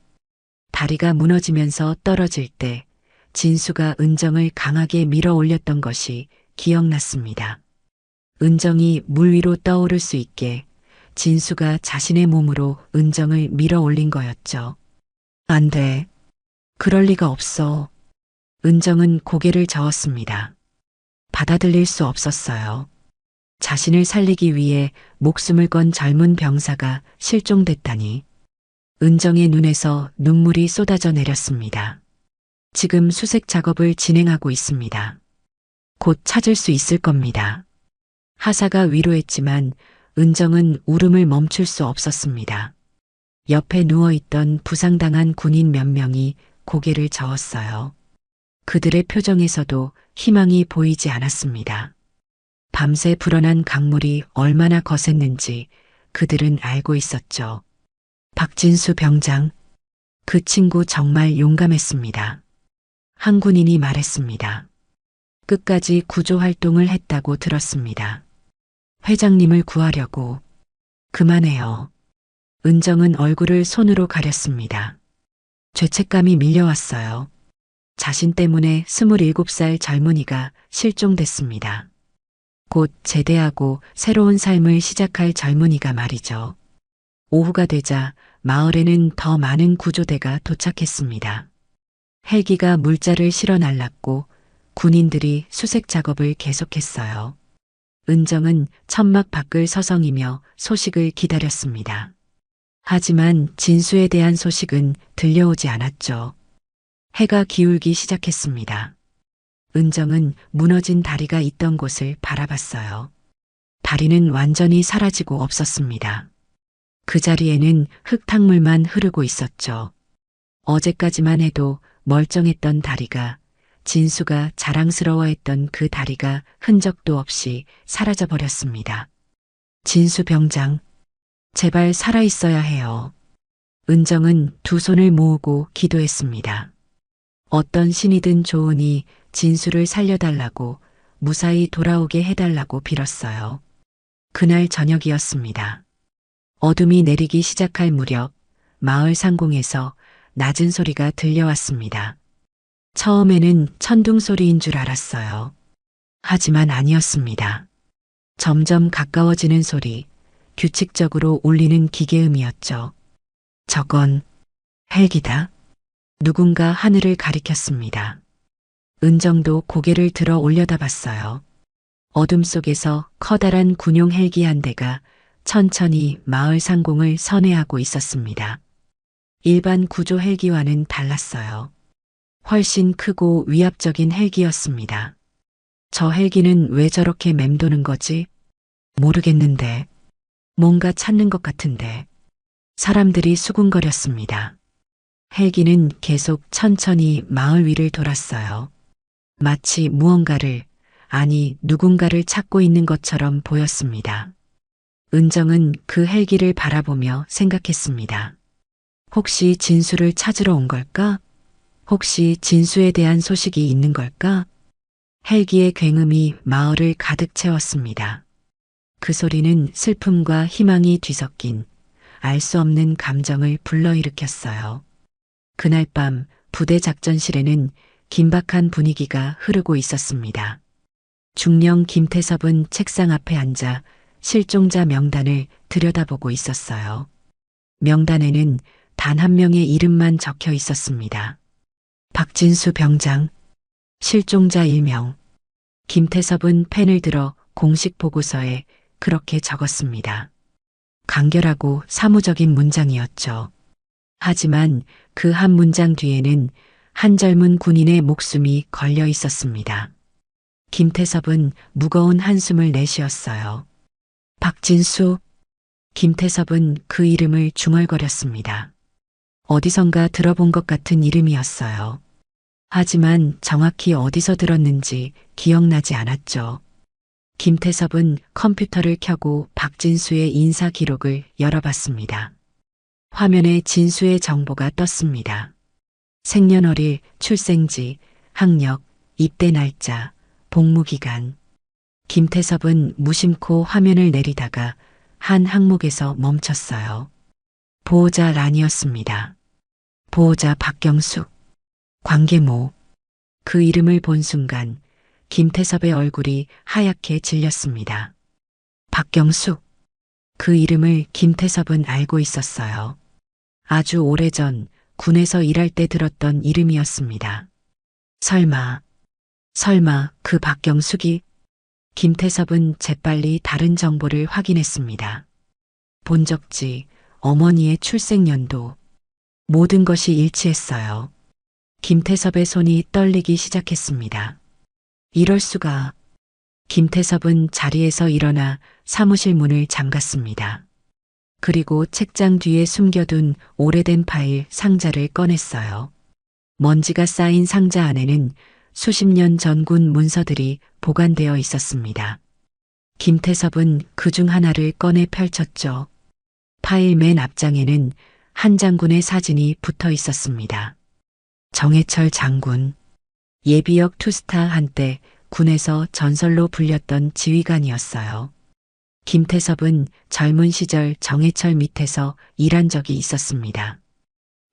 Speaker 3: 다리가 무너지면서 떨어질 때 진수가 은정을 강하게 밀어 올렸던 것이 기억났습니다. 은정이 물 위로 떠오를 수 있게 진수가 자신의 몸으로 은정을 밀어 올린 거였죠. 안 돼. 그럴 리가 없어. 은정은 고개를 저었습니다. 받아들일 수 없었어요. 자신을 살리기 위해 목숨을 건 젊은 병사가 실종됐다니. 은정의 눈에서 눈물이 쏟아져 내렸습니다. 지금 수색 작업을 진행하고 있습니다. 곧 찾을 수 있을 겁니다. 하사가 위로했지만 은정은 울음을 멈출 수 없었습니다. 옆에 누워있던 부상당한 군인 몇 명이 고개를 저었어요. 그들의 표정에서도 희망이 보이지 않았습니다. 밤새 불어난 강물이 얼마나 거셌는지 그들은 알고 있었죠. 박진수 병장, 그 친구 정말 용감했습니다. 한 군인이 말했습니다. 끝까지 구조 활동을 했다고 들었습니다. 회장님을 구하려고. 그만해요. 은정은 얼굴을 손으로 가렸습니다. 죄책감이 밀려왔어요. 자신 때문에 27살 젊은이가 실종됐습니다. 곧 제대하고 새로운 삶을 시작할 젊은이가 말이죠. 오후가 되자 마을에는 더 많은 구조대가 도착했습니다. 헬기가 물자를 실어 날랐고 군인들이 수색 작업을 계속했어요. 은정은 천막 밖을 서성이며 소식을 기다렸습니다. 하지만 진수에 대한 소식은 들려오지 않았죠. 해가 기울기 시작했습니다. 은정은 무너진 다리가 있던 곳을 바라봤어요. 다리는 완전히 사라지고 없었습니다. 그 자리에는 흙탕물만 흐르고 있었죠. 어제까지만 해도 멀쩡했던 다리가, 진수가 자랑스러워했던 그 다리가 흔적도 없이 사라져 버렸습니다. 진수 병장, 제발 살아있어야 해요. 은정은 두 손을 모으고 기도했습니다. 어떤 신이든 좋으니 진수를 살려달라고, 무사히 돌아오게 해달라고 빌었어요. 그날 저녁이었습니다. 어둠이 내리기 시작할 무렵 마을 상공에서 낮은 소리가 들려왔습니다. 처음에는 천둥 소리인 줄 알았어요. 하지만 아니었습니다. 점점 가까워지는 소리, 규칙적으로 울리는 기계음이었죠. 저건 헬기다. 누군가 하늘을 가리켰습니다. 은정도 고개를 들어 올려다봤어요. 어둠 속에서 커다란 군용 헬기 한 대가 천천히 마을 상공을 선회하고 있었습니다. 일반 구조 헬기와는 달랐어요. 훨씬 크고 위압적인 헬기였습니다. 저 헬기는 왜 저렇게 맴도는 거지? 모르겠는데. 뭔가 찾는 것 같은데. 사람들이 수군거렸습니다. 헬기는 계속 천천히 마을 위를 돌았어요. 마치 무언가를, 아니 누군가를 찾고 있는 것처럼 보였습니다. 은정은 그 헬기를 바라보며 생각했습니다. 혹시 진수를 찾으러 온 걸까? 혹시 진수에 대한 소식이 있는 걸까? 헬기의 굉음이 마을을 가득 채웠습니다. 그 소리는 슬픔과 희망이 뒤섞인 알 수 없는 감정을 불러일으켰어요. 그날 밤 부대 작전실에는 긴박한 분위기가 흐르고 있었습니다. 중령 김태섭은 책상 앞에 앉아 실종자 명단을 들여다보고 있었어요. 명단에는 단 한 명의 이름만 적혀 있었습니다. 박진수 병장, 실종자 1명. 김태섭은 펜을 들어 공식 보고서에 그렇게 적었습니다. 간결하고 사무적인 문장이었죠. 하지만 그 한 문장 뒤에는 한 젊은 군인의 목숨이 걸려 있었습니다. 김태섭은 무거운 한숨을 내쉬었어요. 박진수. 김태섭은 그 이름을 중얼거렸습니다. 어디선가 들어본 것 같은 이름이었어요. 하지만 정확히 어디서 들었는지 기억나지 않았죠. 김태섭은 컴퓨터를 켜고 박진수의 인사 기록을 열어봤습니다. 화면에 진수의 정보가 떴습니다. 생년월일, 출생지, 학력, 입대 날짜, 복무기간. 김태섭은 무심코 화면을 내리다가 한 항목에서 멈췄어요. 보호자 란이었습니다. 보호자 박경숙. 관계모. 그 이름을 본 순간 김태섭의 얼굴이 하얗게 질렸습니다. 박경숙. 그 이름을 김태섭은 알고 있었어요. 아주 오래전 군에서 일할 때 들었던 이름이었습니다. 설마 그 박경숙이? 김태섭은 재빨리 다른 정보를 확인했습니다. 본적지, 어머니의 출생연도, 모든 것이 일치했어요. 김태섭의 손이 떨리기 시작했습니다. 이럴 수가. 김태섭은 자리에서 일어나 사무실 문을 잠갔습니다. 그리고 책장 뒤에 숨겨둔 오래된 파일 상자를 꺼냈어요. 먼지가 쌓인 상자 안에는 수십 년 전 군 문서들이 보관되어 있었습니다. 김태섭은 그중 하나를 꺼내 펼쳤죠. 파일 맨 앞장에는 한 장군의 사진이 붙어 있었습니다. 정해철 장군. 예비역 투스타 한때 군에서 전설로 불렸던 지휘관이었어요. 김태섭은 젊은 시절 정해철 밑에서 일한 적이 있었습니다.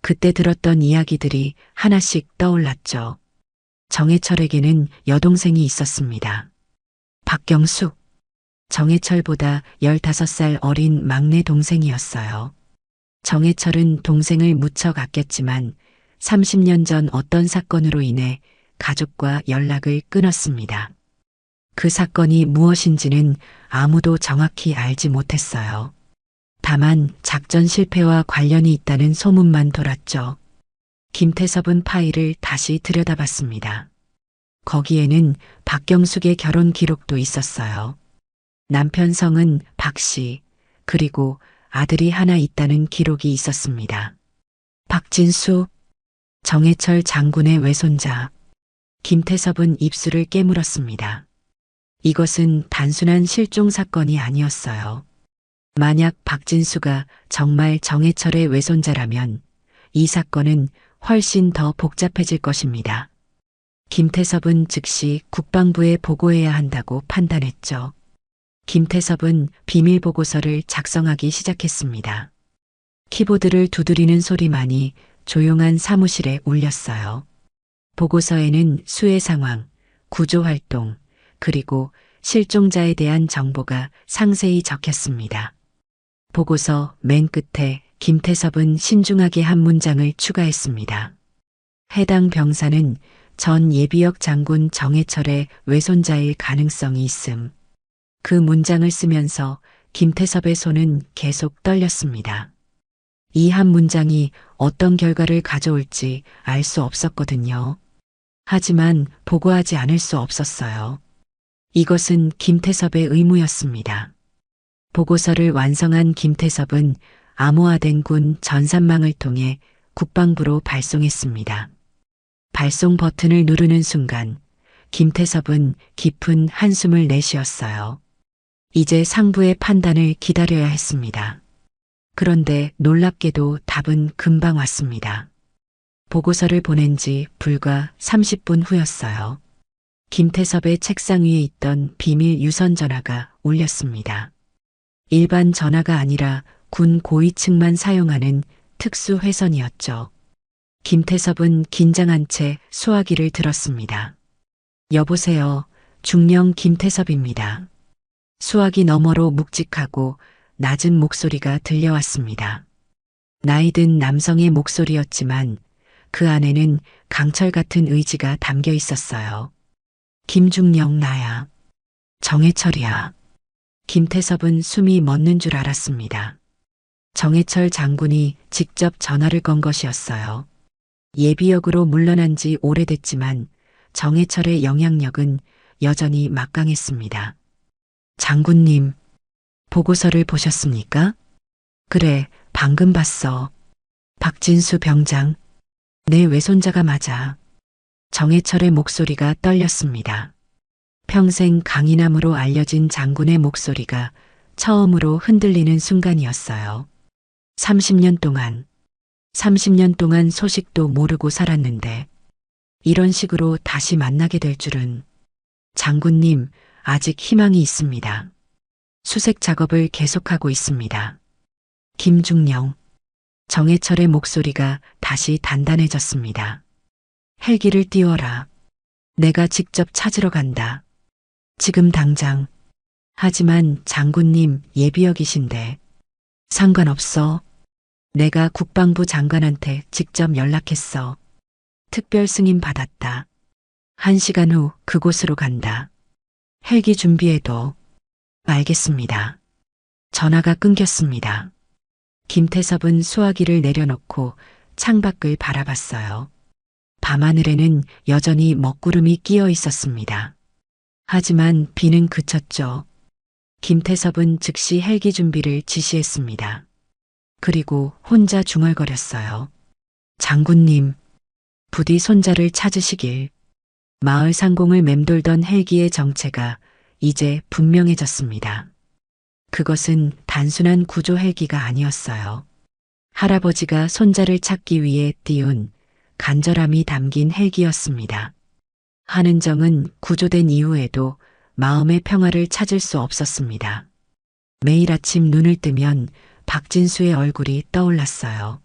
Speaker 3: 그때 들었던 이야기들이 하나씩 떠올랐죠. 정해철에게는 여동생이 있었습니다. 박경숙. 정해철보다 15살 어린 막내 동생이었어요. 정해철은 동생을 무척 아꼈지만 30년 전 어떤 사건으로 인해 가족과 연락을 끊었습니다. 그 사건이 무엇인지는 아무도 정확히 알지 못했어요. 다만 작전 실패와 관련이 있다는 소문만 돌았죠. 김태섭은 파일을 다시 들여다봤습니다. 거기에는 박경숙의 결혼 기록도 있었어요. 남편 성은 박씨, 그리고 아들이 하나 있다는 기록이 있었습니다. 박진수. 정해철 장군의 외손자. 김태섭은 입술을 깨물었습니다. 이것은 단순한 실종 사건이 아니었어요. 만약 박진수가 정말 정해철의 외손자라면 이 사건은 훨씬 더 복잡해질 것입니다. 김태섭은 즉시 국방부에 보고해야 한다고 판단했죠. 김태섭은 비밀 보고서를 작성하기 시작했습니다. 키보드를 두드리는 소리만이 조용한 사무실에 울렸어요. 보고서에는 수해 상황, 구조 활동, 그리고 실종자에 대한 정보가 상세히 적혔습니다. 보고서 맨 끝에 김태섭은 신중하게 한 문장을 추가했습니다. 해당 병사는 전 예비역 장군 정해철의 외손자일 가능성이 있음. 그 문장을 쓰면서 김태섭의 손은 계속 떨렸습니다. 이 한 문장이 어떤 결과를 가져올지 알 수 없었거든요. 하지만 보고하지 않을 수 없었어요. 이것은 김태섭의 의무였습니다. 보고서를 완성한 김태섭은 암호화된 군 전산망을 통해 국방부로 발송했습니다. 발송 버튼을 누르는 순간 김태섭은 깊은 한숨을 내쉬었어요. 이제 상부의 판단을 기다려야 했습니다. 그런데 놀랍게도 답은 금방 왔습니다. 보고서를 보낸 지 불과 30분 후였어요. 김태섭의 책상 위에 있던 비밀 유선 전화가 울렸습니다. 일반 전화가 아니라 군 고위층만 사용하는 특수 회선이었죠. 김태섭은 긴장한 채 수화기를 들었습니다. 여보세요. 중령 김태섭입니다. 수화기 너머로 묵직하고 낮은 목소리가 들려왔습니다. 나이든 남성의 목소리였지만 그 안에는 강철 같은 의지가 담겨 있었어요. 김중령 나야. 정해철이야. 김태섭은 숨이 멎는 줄 알았습니다. 정해철 장군이 직접 전화를 건 것이었어요. 예비역으로 물러난 지 오래됐지만 정해철의 영향력은 여전히 막강했습니다. 장군님, 보고서를 보셨습니까? 그래, 방금 봤어. 박진수 병장, 내 외손자가 맞아. 정해철의 목소리가 떨렸습니다. 평생 강인함으로 알려진 장군의 목소리가 처음으로 흔들리는 순간이었어요. 30년 동안 소식도 모르고 살았는데 이런 식으로 다시 만나게 될 줄은. 장군님, 아직 희망이 있습니다. 수색 작업을 계속하고 있습니다. 김중령. 정해철의 목소리가 다시 단단해졌습니다. 헬기를 띄워라. 내가 직접 찾으러 간다. 지금 당장. 하지만 장군님 예비역이신데. 상관없어. 내가 국방부 장관한테 직접 연락했어. 특별 승인 받았다. 1시간 후 그곳으로 간다. 헬기 준비해도. 알겠습니다. 전화가 끊겼습니다. 김태섭은 수화기를 내려놓고 창밖을 바라봤어요. 밤하늘에는 여전히 먹구름이 끼어 있었습니다. 하지만 비는 그쳤죠. 김태섭은 즉시 헬기 준비를 지시했습니다. 그리고 혼자 중얼거렸어요. 장군님, 부디 손자를 찾으시길. 마을 상공을 맴돌던 헬기의 정체가 이제 분명해졌습니다. 그것은 단순한 구조 헬기가 아니었어요. 할아버지가 손자를 찾기 위해 띄운 간절함이 담긴 헬기였습니다. 한은정은 구조된 이후에도 마음의 평화를 찾을 수 없었습니다. 매일 아침 눈을 뜨면 박진수의 얼굴이 떠올랐어요.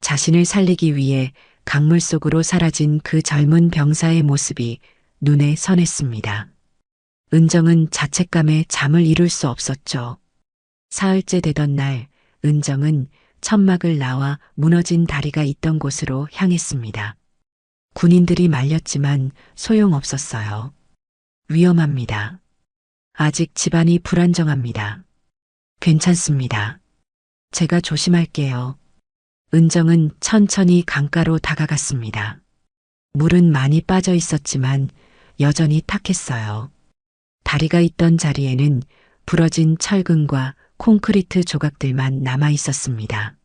Speaker 3: 자신을 살리기 위해 강물 속으로 사라진 그 젊은 병사의 모습이 눈에 선했습니다. 은정은 자책감에 잠을 이룰 수 없었죠. 사흘째 되던 날, 은정은 천막을 나와 무너진 다리가 있던 곳으로 향했습니다. 군인들이 말렸지만 소용없었어요. 위험합니다. 아직 집안이 불안정합니다. 괜찮습니다. 제가 조심할게요. 은정은 천천히 강가로 다가갔습니다. 물은 많이 빠져 있었지만 여전히 탁했어요. 다리가 있던 자리에는 부러진 철근과 콘크리트 조각들만 남아 있었습니다.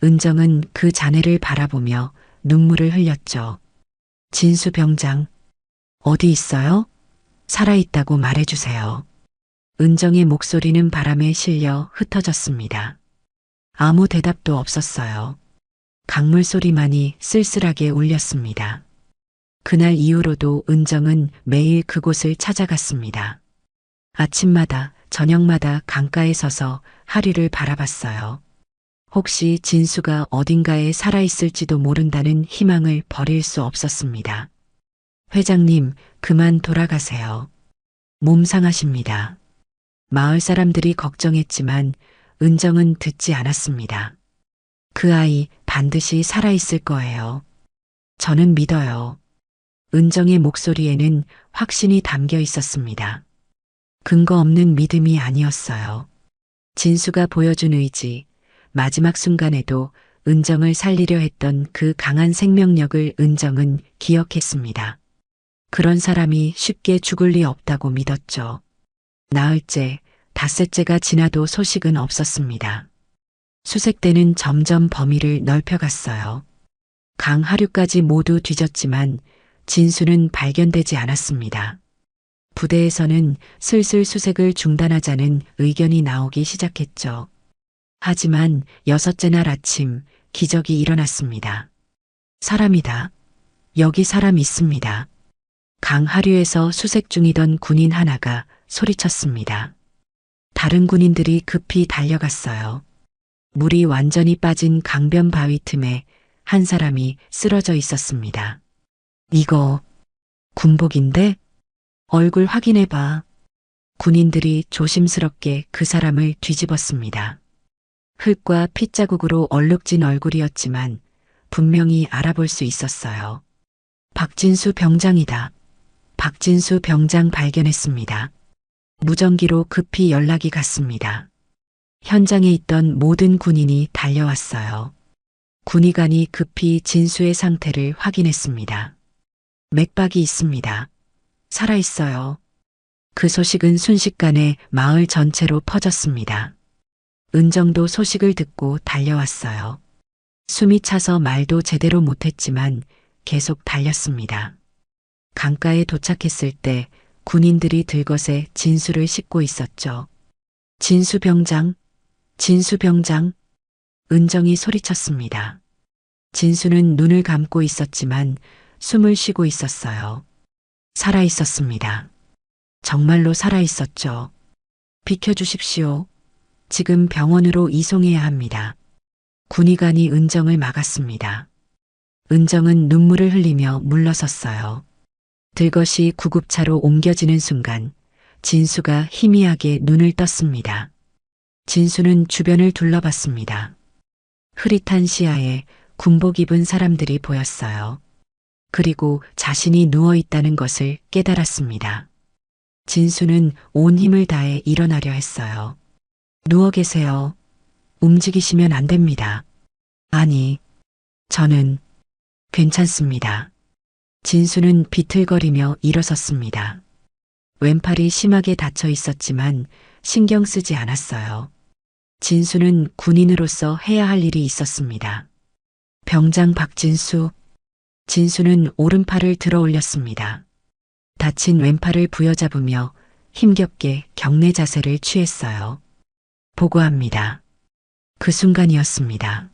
Speaker 3: 은정은 그 잔해를 바라보며 눈물을 흘렸죠. 진수 병장, 어디 있어요? 살아있다고 말해주세요. 은정의 목소리는 바람에 실려 흩어졌습니다. 아무 대답도 없었어요. 강물 소리만이 쓸쓸하게 울렸습니다. 그날 이후로도 은정은 매일 그곳을 찾아갔습니다. 아침마다 저녁마다 강가에 서서 하류를 바라봤어요. 혹시 진수가 어딘가에 살아있을지도 모른다는 희망을 버릴 수 없었습니다. 회장님, 그만 돌아가세요. 몸 상하십니다. 마을 사람들이 걱정했지만 은정은 듣지 않았습니다. 그 아이 반드시 살아있을 거예요. 저는 믿어요. 은정의 목소리에는 확신이 담겨 있었습니다. 근거 없는 믿음이 아니었어요. 진수가 보여준 의지, 마지막 순간에도 은정을 살리려 했던 그 강한 생명력을 은정은 기억했습니다. 그런 사람이 쉽게 죽을 리 없다고 믿었죠. 나흘째, 닷새째가 지나도 소식은 없었습니다. 수색대는 점점 범위를 넓혀갔어요. 강 하류까지 모두 뒤졌지만 진수는 발견되지 않았습니다. 부대에서는 슬슬 수색을 중단하자는 의견이 나오기 시작했죠. 하지만 6째 날 아침 기적이 일어났습니다. 사람이다. 여기 사람 있습니다. 강 하류에서 수색 중이던 군인 하나가 소리쳤습니다. 다른 군인들이 급히 달려갔어요. 물이 완전히 빠진 강변 바위 틈에 한 사람이 쓰러져 있었습니다. 이거 군복인데? 얼굴 확인해봐. 군인들이 조심스럽게 그 사람을 뒤집었습니다. 흙과 핏자국으로 얼룩진 얼굴이었지만 분명히 알아볼 수 있었어요. 박진수 병장이다. 박진수 병장 발견했습니다. 무전기로 급히 연락이 갔습니다. 현장에 있던 모든 군인이 달려왔어요. 군의관이 급히 진수의 상태를 확인했습니다. 맥박이 있습니다. 살아있어요. 그 소식은 순식간에 마을 전체로 퍼졌습니다. 은정도 소식을 듣고 달려왔어요. 숨이 차서 말도 제대로 못했지만 계속 달렸습니다. 강가에 도착했을 때 군인들이 들것에 진수를 싣고 있었죠. 진수 병장, 진수 병장. 은정이 소리쳤습니다. 진수는 눈을 감고 있었지만 숨을 쉬고 있었어요. 살아 있었습니다. 정말로 살아있었죠. 비켜주십시오. 지금 병원으로 이송해야 합니다. 군의관이 은정을 막았습니다. 은정은 눈물을 흘리며 물러섰어요. 들것이 구급차로 옮겨지는 순간 진수가 희미하게 눈을 떴습니다. 진수는 주변을 둘러봤습니다. 흐릿한 시야에 군복 입은 사람들이 보였어요. 그리고 자신이 누워있다는 것을 깨달았습니다. 진수는 온 힘을 다해 일어나려 했어요. 누워 계세요. 움직이시면 안 됩니다. 아니, 저는 괜찮습니다. 진수는 비틀거리며 일어섰습니다. 왼팔이 심하게 다쳐 있었지만 신경 쓰지 않았어요. 진수는 군인으로서 해야 할 일이 있었습니다. 병장 박진수. 진수는 오른팔을 들어 올렸습니다. 다친 왼팔을 부여잡으며 힘겹게 경례 자세를 취했어요. 보고합니다. 그 순간이었습니다.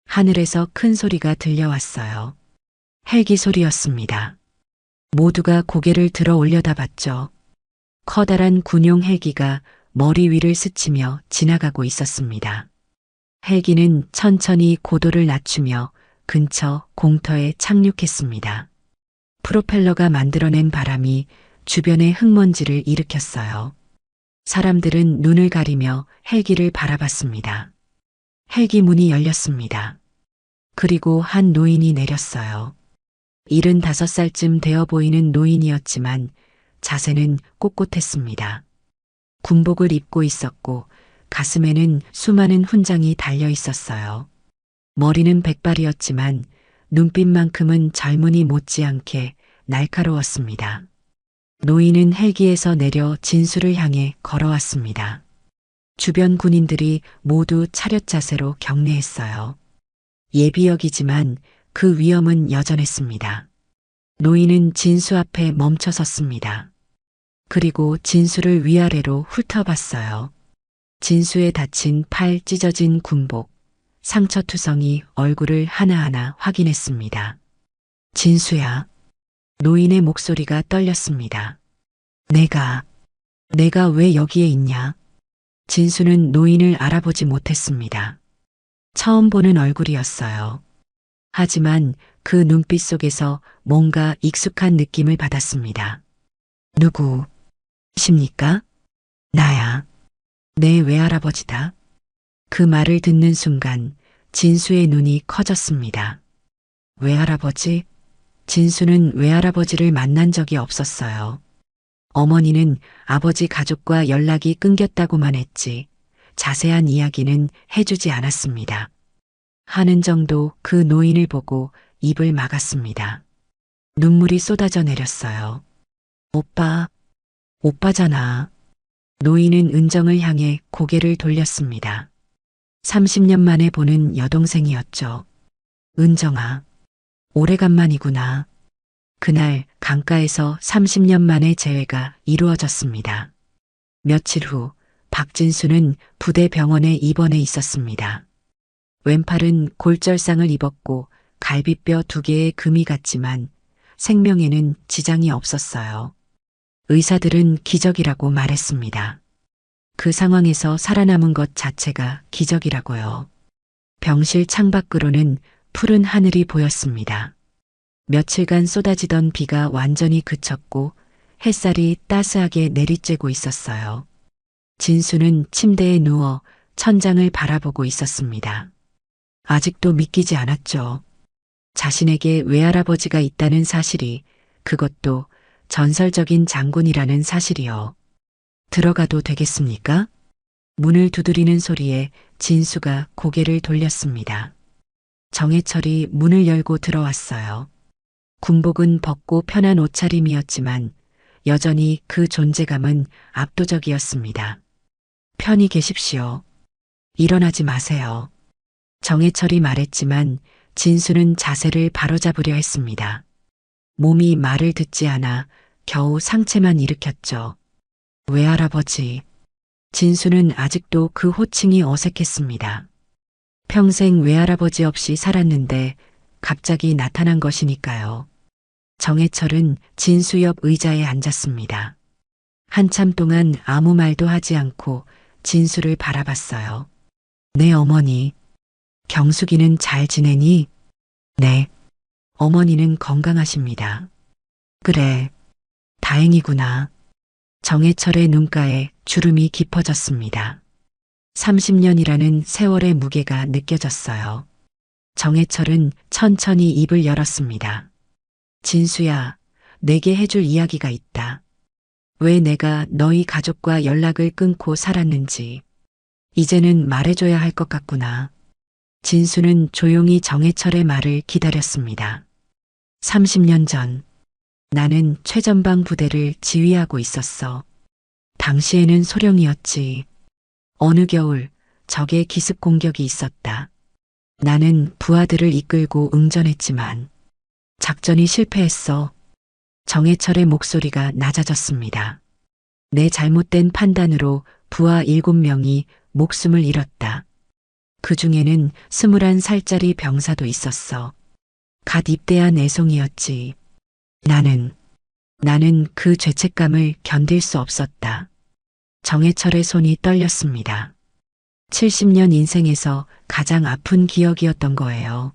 Speaker 3: 하늘에서 큰 소리가 들려왔어요. 헬기 소리였습니다. 모두가 고개를 들어 올려다봤죠. 커다란 군용 헬기가 머리 위를 스치며 지나가고 있었습니다. 헬기는 천천히 고도를 낮추며 근처 공터에 착륙했습니다. 프로펠러가 만들어낸 바람이 주변의 흙먼지를 일으켰어요. 사람들은 눈을 가리며 헬기를 바라봤습니다. 헬기 문이 열렸습니다. 그리고 한 노인이 내렸어요. 75살쯤 되어 보이는 노인이었지만 자세는 꼿꼿했습니다. 군복을 입고 있었고 가슴에는 수많은 훈장이 달려 있었어요. 머리는 백발이었지만 눈빛만큼은 젊은이 못지않게 날카로웠습니다. 노인은 헬기에서 내려 진수를 향해 걸어왔습니다. 주변 군인들이 모두 차렷 자세로 경례했어요. 예비역이지만 그 위험은 여전했습니다. 노인은 진수 앞에 멈춰 섰습니다. 그리고 진수를 위아래로 훑어봤어요. 진수에 다친 팔 찢어진 군복, 상처투성이 얼굴을 하나하나 확인했습니다. 진수야. 노인의 목소리가 떨렸습니다. 내가 왜 여기에 있냐? 진수는 노인을 알아보지 못했습니다. 처음 보는 얼굴이었어요. 하지만 그 눈빛 속에서 뭔가 익숙한 느낌을 받았습니다. 누구십니까? 나야. 내 외할아버지다. 그 말을 듣는 순간 진수의 눈이 커졌습니다. 외할아버지? 진수는 외할아버지를 만난 적이 없었어요. 어머니는 아버지 가족과 연락이 끊겼다고만 했지 자세한 이야기는 해주지 않았습니다. 하는 정도 그 노인을 보고 입을 막았습니다. 눈물이 쏟아져 내렸어요. 오빠잖아. 노인은 은정을 향해 고개를 돌렸습니다. 30년 만에 보는 여동생이었죠. 은정아, 오래간만이구나. 그날 강가에서 30년 만의 재회가 이루어졌습니다. 며칠 후 박진수는 부대 병원에 입원해 있었습니다. 왼팔은 골절상을 입었고 갈비뼈 2개에 금이 갔지만 생명에는 지장이 없었어요. 의사들은 기적이라고 말했습니다. 그 상황에서 살아남은 것 자체가 기적이라고요. 병실 창밖으로는 푸른 하늘이 보였습니다. 며칠간 쏟아지던 비가 완전히 그쳤고 햇살이 따스하게 내리쬐고 있었어요. 진수는 침대에 누워 천장을 바라보고 있었습니다. 아직도 믿기지 않았죠. 자신에게 외할아버지가 있다는 사실이, 그것도 전설적인 장군이라는 사실이요. 들어가도 되겠습니까? 문을 두드리는 소리에 진수가 고개를 돌렸습니다. 정해철이 문을 열고 들어왔어요. 군복은 벗고 편한 옷차림이었지만 여전히 그 존재감은 압도적이었습니다. 편히 계십시오. 일어나지 마세요. 정해철이 말했지만 진수는 자세를 바로잡으려 했습니다. 몸이 말을 듣지 않아 겨우 상체만 일으켰죠. 외할아버지. 진수는 아직도 그 호칭이 어색했습니다. 평생 외할아버지 없이 살았는데 갑자기 나타난 것이니까요. 정해철은 진수 옆 의자에 앉았습니다. 한참 동안 아무 말도 하지 않고 진수를 바라봤어요. 네, 어머니. 경숙이는 잘 지내니? 네. 어머니는 건강하십니다. 그래. 다행이구나. 정해철의 눈가에 주름이 깊어졌습니다. 30년이라는 세월의 무게가 느껴졌어요. 정해철은 천천히 입을 열었습니다. 진수야, 내게 해줄 이야기가 있다. 왜 내가 너희 가족과 연락을 끊고 살았는지. 이제는 말해줘야 할 것 같구나. 진수는 조용히 정해철의 말을 기다렸습니다. 30년 전, 나는 최전방 부대를 지휘하고 있었어. 당시에는 소령이었지. 어느 겨울 적의 기습 공격이 있었다. 나는 부하들을 이끌고 응전했지만 작전이 실패했어. 정해철의 목소리가 낮아졌습니다. 내 잘못된 판단으로 부하 7명이 목숨을 잃었다. 그 중에는 21살짜리 병사도 있었어. 갓 입대한 애송이였지. 나는 그 죄책감을 견딜 수 없었다. 정해철의 손이 떨렸습니다. 70년 인생에서 가장 아픈 기억이었던 거예요.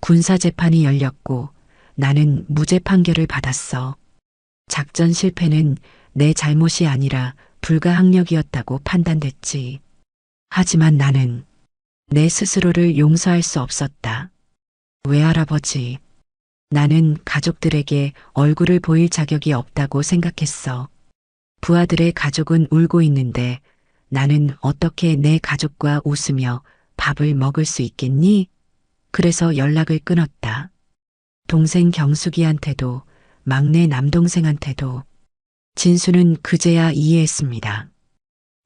Speaker 3: 군사재판이 열렸고 나는 무죄 판결을 받았어. 작전 실패는 내 잘못이 아니라 불가항력이었다고 판단됐지. 하지만 나는 내 스스로를 용서할 수 없었다. 외할아버지, 나는 가족들에게 얼굴을 보일 자격이 없다고 생각했어. 부하들의 가족은 울고 있는데 나는 어떻게 내 가족과 웃으며 밥을 먹을 수 있겠니? 그래서 연락을 끊었다. 동생 경숙이한테도 막내 남동생한테도. 진수는 그제야 이해했습니다.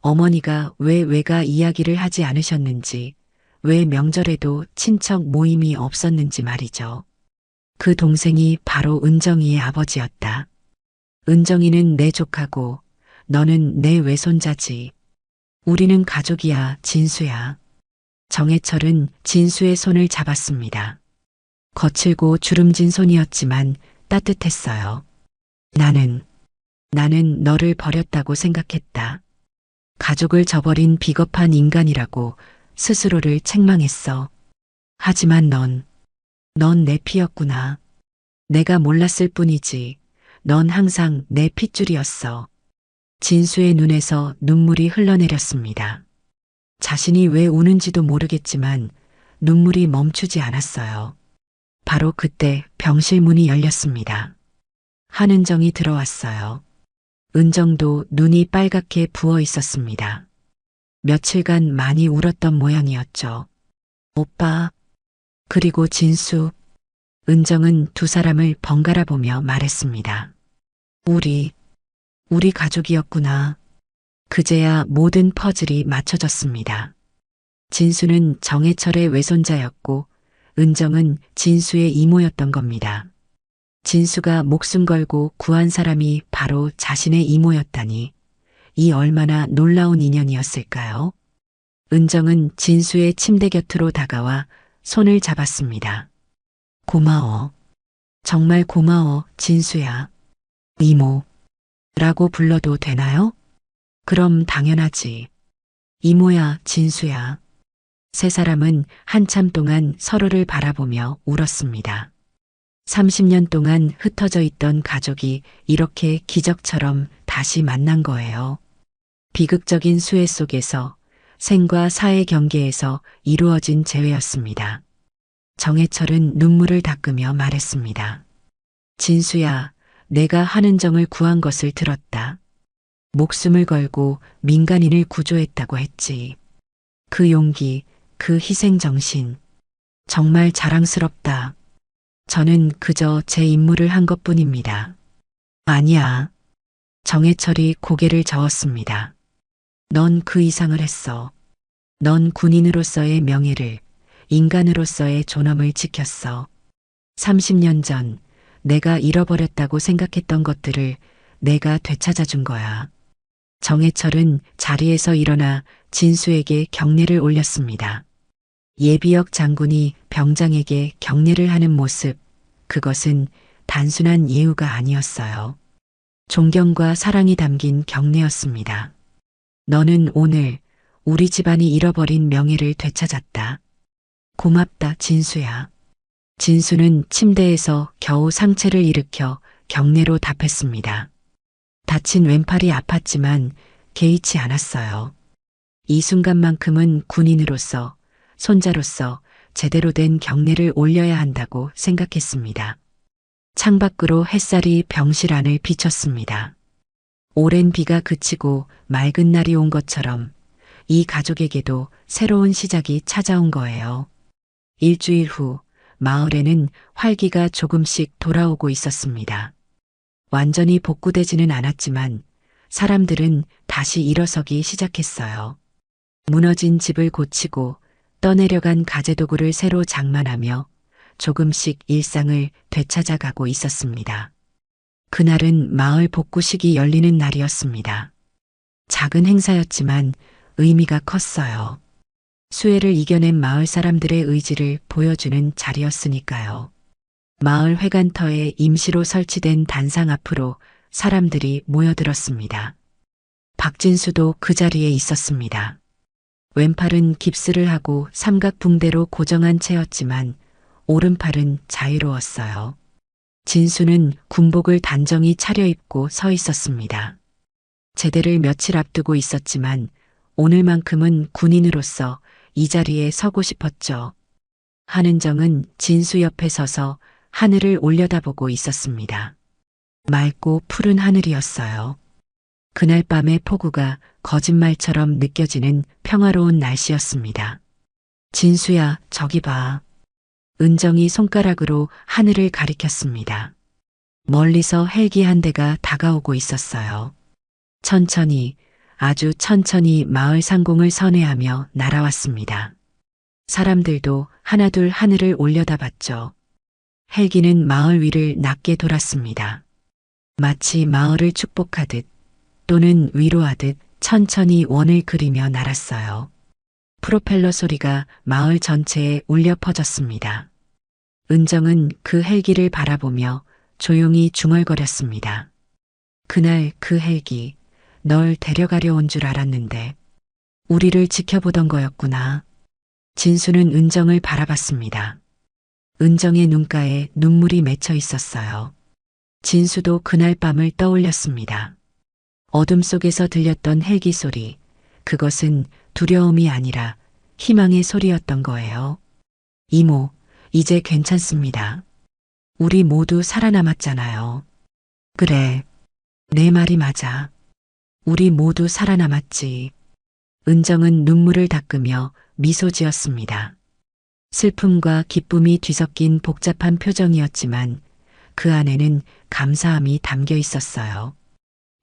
Speaker 3: 어머니가 왜 외가 이야기를 하지 않으셨는지, 왜 명절에도 친척 모임이 없었는지 말이죠. 그 동생이 바로 은정이의 아버지였다. 은정이는 내 조카고 너는 내 외손자지. 우리는 가족이야, 진수야. 정해철은 진수의 손을 잡았습니다. 거칠고 주름진 손이었지만 따뜻했어요. 나는 너를 버렸다고 생각했다. 가족을 저버린 비겁한 인간이라고 스스로를 책망했어. 하지만 넌 내 피였구나. 내가 몰랐을 뿐이지. 넌 항상 내 핏줄이었어. 진수의 눈에서 눈물이 흘러내렸습니다. 자신이 왜 우는지도 모르겠지만 눈물이 멈추지 않았어요. 바로 그때 병실 문이 열렸습니다. 한은정이 들어왔어요. 은정도 눈이 빨갛게 부어 있었습니다. 며칠간 많이 울었던 모양이었죠. 오빠, 그리고 진수. 은정은 두 사람을 번갈아 보며 말했습니다. 우리 가족이었구나. 그제야 모든 퍼즐이 맞춰졌습니다. 진수는 정해철의 외손자였고 은정은 진수의 이모였던 겁니다. 진수가 목숨 걸고 구한 사람이 바로 자신의 이모였다니 이 얼마나 놀라운 인연이었을까요? 은정은 진수의 침대 곁으로 다가와 손을 잡았습니다. 고마워. 정말 고마워, 진수야. 이모라고 불러도 되나요? 그럼 당연하지. 이모야, 진수야. 세 사람은 한참 동안 서로를 바라보며 울었습니다. 30년 동안 흩어져 있던 가족이 이렇게 기적처럼 다시 만난 거예요. 비극적인 수해 속에서 생과 사의 경계에서 이루어진 재회였습니다. 정해철은 눈물을 닦으며 말했습니다. 진수야, 내가 한은정을 구한 것을 들었다. 목숨을 걸고 민간인을 구조했다고 했지. 그 용기, 그 희생정신. 정말 자랑스럽다. 저는 그저 제 임무를 한 것뿐입니다. 아니야. 정해철이 고개를 저었습니다. 넌 그 이상을 했어. 넌 군인으로서의 명예를, 인간으로서의 존엄을 지켰어. 30년 전 내가 잃어버렸다고 생각했던 것들을 내가 되찾아준 거야. 정해철은 자리에서 일어나 진수에게 경례를 올렸습니다. 예비역 장군이 병장에게 경례를 하는 모습, 그것은 단순한 예우가 아니었어요. 존경과 사랑이 담긴 경례였습니다. 너는 오늘 우리 집안이 잃어버린 명예를 되찾았다. 고맙다, 진수야. 진수는 침대에서 겨우 상체를 일으켜 경례로 답했습니다. 다친 왼팔이 아팠지만 개의치 않았어요. 이 순간만큼은 군인으로서, 손자로서 제대로 된 경례를 올려야 한다고 생각했습니다. 창밖으로 햇살이 병실 안을 비쳤습니다. 오랜 비가 그치고 맑은 날이 온 것처럼 이 가족에게도 새로운 시작이 찾아온 거예요. 일주일 후 마을에는 활기가 조금씩 돌아오고 있었습니다. 완전히 복구되지는 않았지만 사람들은 다시 일어서기 시작했어요. 무너진 집을 고치고 떠내려간 가재도구를 새로 장만하며 조금씩 일상을 되찾아가고 있었습니다. 그날은 마을 복구식이 열리는 날이었습니다. 작은 행사였지만 의미가 컸어요. 수해를 이겨낸 마을 사람들의 의지를 보여주는 자리였으니까요. 마을 회관터에 임시로 설치된 단상 앞으로 사람들이 모여들었습니다. 박진수도 그 자리에 있었습니다. 왼팔은 깁스를 하고 삼각붕대로 고정한 채였지만 오른팔은 자유로웠어요. 진수는 군복을 단정히 차려입고 서 있었습니다. 제대를 며칠 앞두고 있었지만 오늘만큼은 군인으로서 이 자리에 서고 싶었죠. 한은정은 진수 옆에 서서 하늘을 올려다보고 있었습니다. 맑고 푸른 하늘이었어요. 그날 밤의 폭우가 거짓말처럼 느껴지는 평화로운 날씨였습니다. 진수야, 저기 봐. 은정이 손가락으로 하늘을 가리켰습니다. 멀리서 헬기 한 대가 다가오고 있었어요. 천천히, 아주 천천히 마을 상공을 선회하며 날아왔습니다. 사람들도 하나둘 하늘을 올려다봤죠. 헬기는 마을 위를 낮게 돌았습니다. 마치 마을을 축복하듯 또는 위로하듯 천천히 원을 그리며 날았어요. 프로펠러 소리가 마을 전체에 울려 퍼졌습니다. 은정은 그 헬기를 바라보며 조용히 중얼거렸습니다. 그날 그 헬기, 널 데려가려 온 줄 알았는데 우리를 지켜보던 거였구나. 진수는 은정을 바라봤습니다. 은정의 눈가에 눈물이 맺혀 있었어요. 진수도 그날 밤을 떠올렸습니다. 어둠 속에서 들렸던 헬기 소리, 그것은 두려움이 아니라 희망의 소리였던 거예요. 이모, 이제 괜찮습니다. 우리 모두 살아남았잖아요. 그래, 내 말이 맞아. 우리 모두 살아남았지. 은정은 눈물을 닦으며 미소 지었습니다. 슬픔과 기쁨이 뒤섞인 복잡한 표정이었지만 그 안에는 감사함이 담겨 있었어요.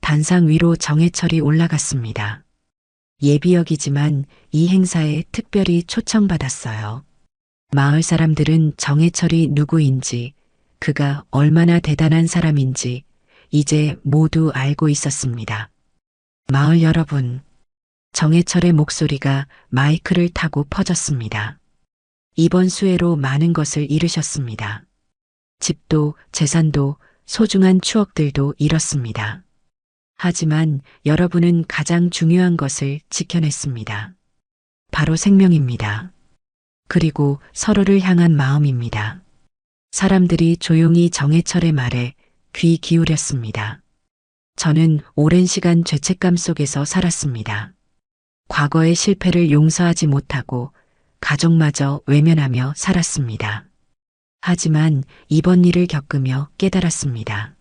Speaker 3: 단상 위로 정해철이 올라갔습니다. 예비역이지만 이 행사에 특별히 초청받았어요. 마을 사람들은 정해철이 누구인지, 그가 얼마나 대단한 사람인지 이제 모두 알고 있었습니다. 마을 여러분, 정해철의 목소리가 마이크를 타고 퍼졌습니다. 이번 수해로 많은 것을 잃으셨습니다. 집도 재산도 소중한 추억들도 잃었습니다. 하지만 여러분은 가장 중요한 것을 지켜냈습니다. 바로 생명입니다. 그리고 서로를 향한 마음입니다. 사람들이 조용히 정해철의 말에 귀 기울였습니다. 저는 오랜 시간 죄책감 속에서 살았습니다. 과거의 실패를 용서하지 못하고 가족마저 외면하며 살았습니다. 하지만 이번 일을 겪으며 깨달았습니다.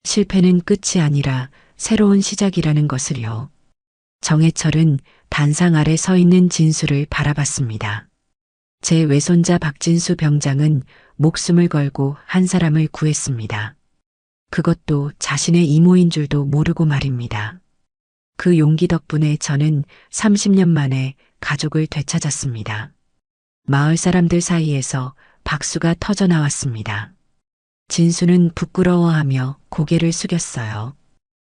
Speaker 3: 실패는 끝이 아니라 새로운 시작이라는 것을요. 정해철은 단상 아래 서 있는 진수를 바라봤습니다. 제 외손자 박진수 병장은 목숨을 걸고 한 사람을 구했습니다. 그것도 자신의 이모인 줄도 모르고 말입니다. 그 용기 덕분에 저는 30년 만에 가족을 되찾았습니다. 마을 사람들 사이에서 박수가 터져 나왔습니다. 진수는 부끄러워하며 고개를 숙였어요.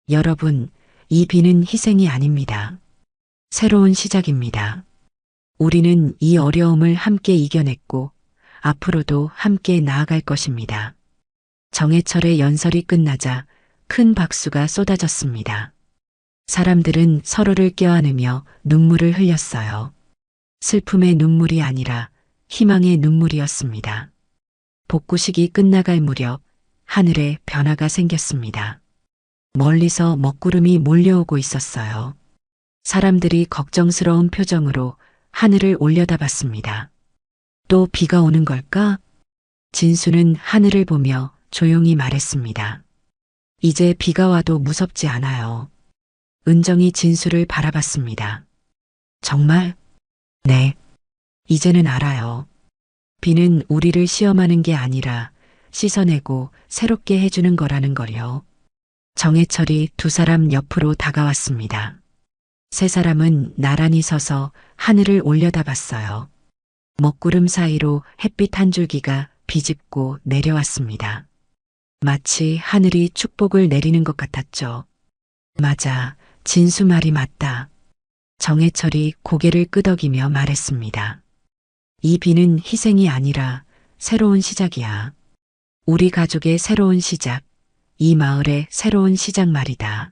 Speaker 3: 여러분, 이 비는 희생이 아닙니다. 새로운 시작입니다. 우리는 이 어려움을 함께 이겨냈고 앞으로도 함께 나아갈 것입니다. 정해철의 연설이 끝나자 큰 박수가 쏟아졌습니다. 사람들은 서로를 껴안으며 눈물을 흘렸어요. 슬픔의 눈물이 아니라 희망의 눈물이었습니다. 복구식이 끝나갈 무렵 하늘에 변화가 생겼습니다. 멀리서 먹구름이 몰려오고 있었어요. 사람들이 걱정스러운 표정으로 하늘을 올려다봤습니다. 또 비가 오는 걸까? 진수는 하늘을 보며 조용히 말했습니다. 이제 비가 와도 무섭지 않아요. 은정이 진수를 바라봤습니다. 정말? 네. 이제는 알아요. 비는 우리를 시험하는 게 아니라 씻어내고 새롭게 해주는 거라는 걸요. 정해철이 두 사람 옆으로 다가왔습니다. 세 사람은 나란히 서서 하늘을 올려다봤어요. 먹구름 사이로 햇빛 한 줄기가 비집고 내려왔습니다. 마치 하늘이 축복을 내리는 것 같았죠. 맞아, 진수 말이 맞다. 정해철이 고개를 끄덕이며 말했습니다. 이 비는 희생이 아니라 새로운 시작이야. 우리 가족의 새로운 시작, 이 마을의 새로운 시작 말이다.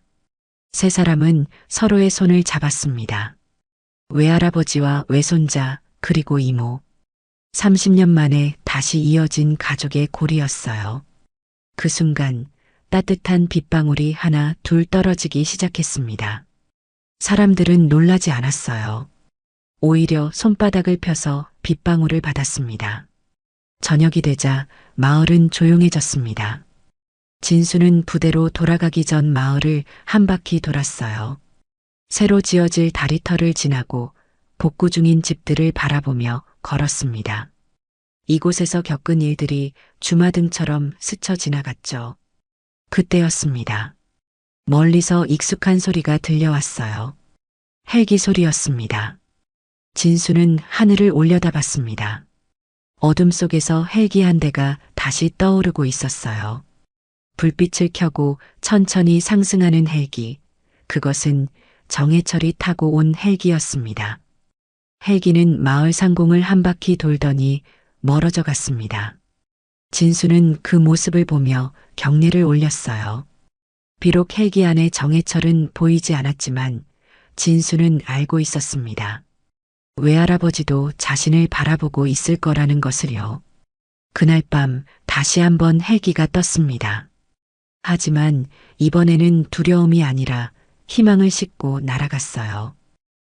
Speaker 3: 세 사람은 서로의 손을 잡았습니다. 외할아버지와 외손자 그리고 이모. 30년 만에 다시 이어진 가족의 고리였어요. 그 순간 따뜻한 빗방울이 하나 둘 떨어지기 시작했습니다. 사람들은 놀라지 않았어요. 오히려 손바닥을 펴서 빗방울을 받았습니다. 저녁이 되자 마을은 조용해졌습니다. 진수는 부대로 돌아가기 전 마을을 한 바퀴 돌았어요. 새로 지어질 다리터를 지나고 복구 중인 집들을 바라보며 걸었습니다. 이곳에서 겪은 일들이 주마등처럼 스쳐 지나갔죠. 그때였습니다. 멀리서 익숙한 소리가 들려왔어요. 헬기 소리였습니다. 진수는 하늘을 올려다봤습니다. 어둠 속에서 헬기 한 대가 다시 떠오르고 있었어요. 불빛을 켜고 천천히 상승하는 헬기. 그것은 정해철이 타고 온 헬기였습니다. 헬기는 마을 상공을 한 바퀴 돌더니 멀어져 갔습니다. 진수는 그 모습을 보며 경례를 올렸어요. 비록 헬기 안에 정해철은 보이지 않았지만 진수는 알고 있었습니다. 외할아버지도 자신을 바라보고 있을 거라는 것을요. 그날 밤 다시 한번 헬기가 떴습니다. 하지만 이번에는 두려움이 아니라 희망을 싣고 날아갔어요.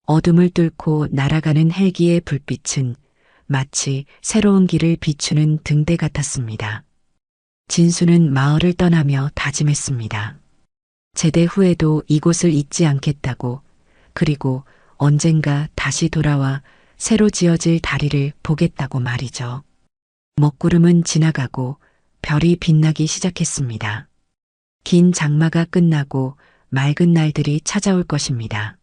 Speaker 3: 어둠을 뚫고 날아가는 헬기의 불빛은 마치 새로운 길을 비추는 등대 같았습니다. 진수는 마을을 떠나며 다짐했습니다. 제대 후에도 이곳을 잊지 않겠다고, 그리고 언젠가 다시 돌아와 새로 지어질 다리를 보겠다고 말이죠. 먹구름은 지나가고 별이 빛나기 시작했습니다. 긴 장마가 끝나고 맑은 날들이 찾아올 것입니다.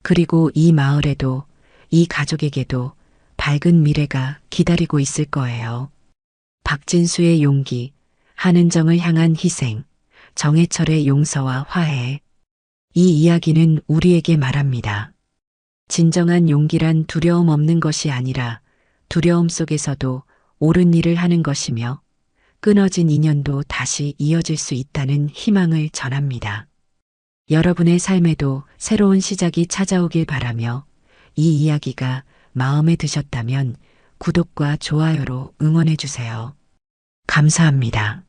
Speaker 3: 그리고 이 마을에도, 이 가족에게도 밝은 미래가 기다리고 있을 거예요. 박진수의 용기, 한은정을 향한 희생, 정해철의 용서와 화해. 이 이야기는 우리에게 말합니다. 진정한 용기란 두려움 없는 것이 아니라 두려움 속에서도 옳은 일을 하는 것이며 끊어진 인연도 다시 이어질 수 있다는 희망을 전합니다. 여러분의 삶에도 새로운 시작이 찾아오길 바라며 이 이야기가 마음에 드셨다면 구독과 좋아요로 응원해 주세요. 감사합니다.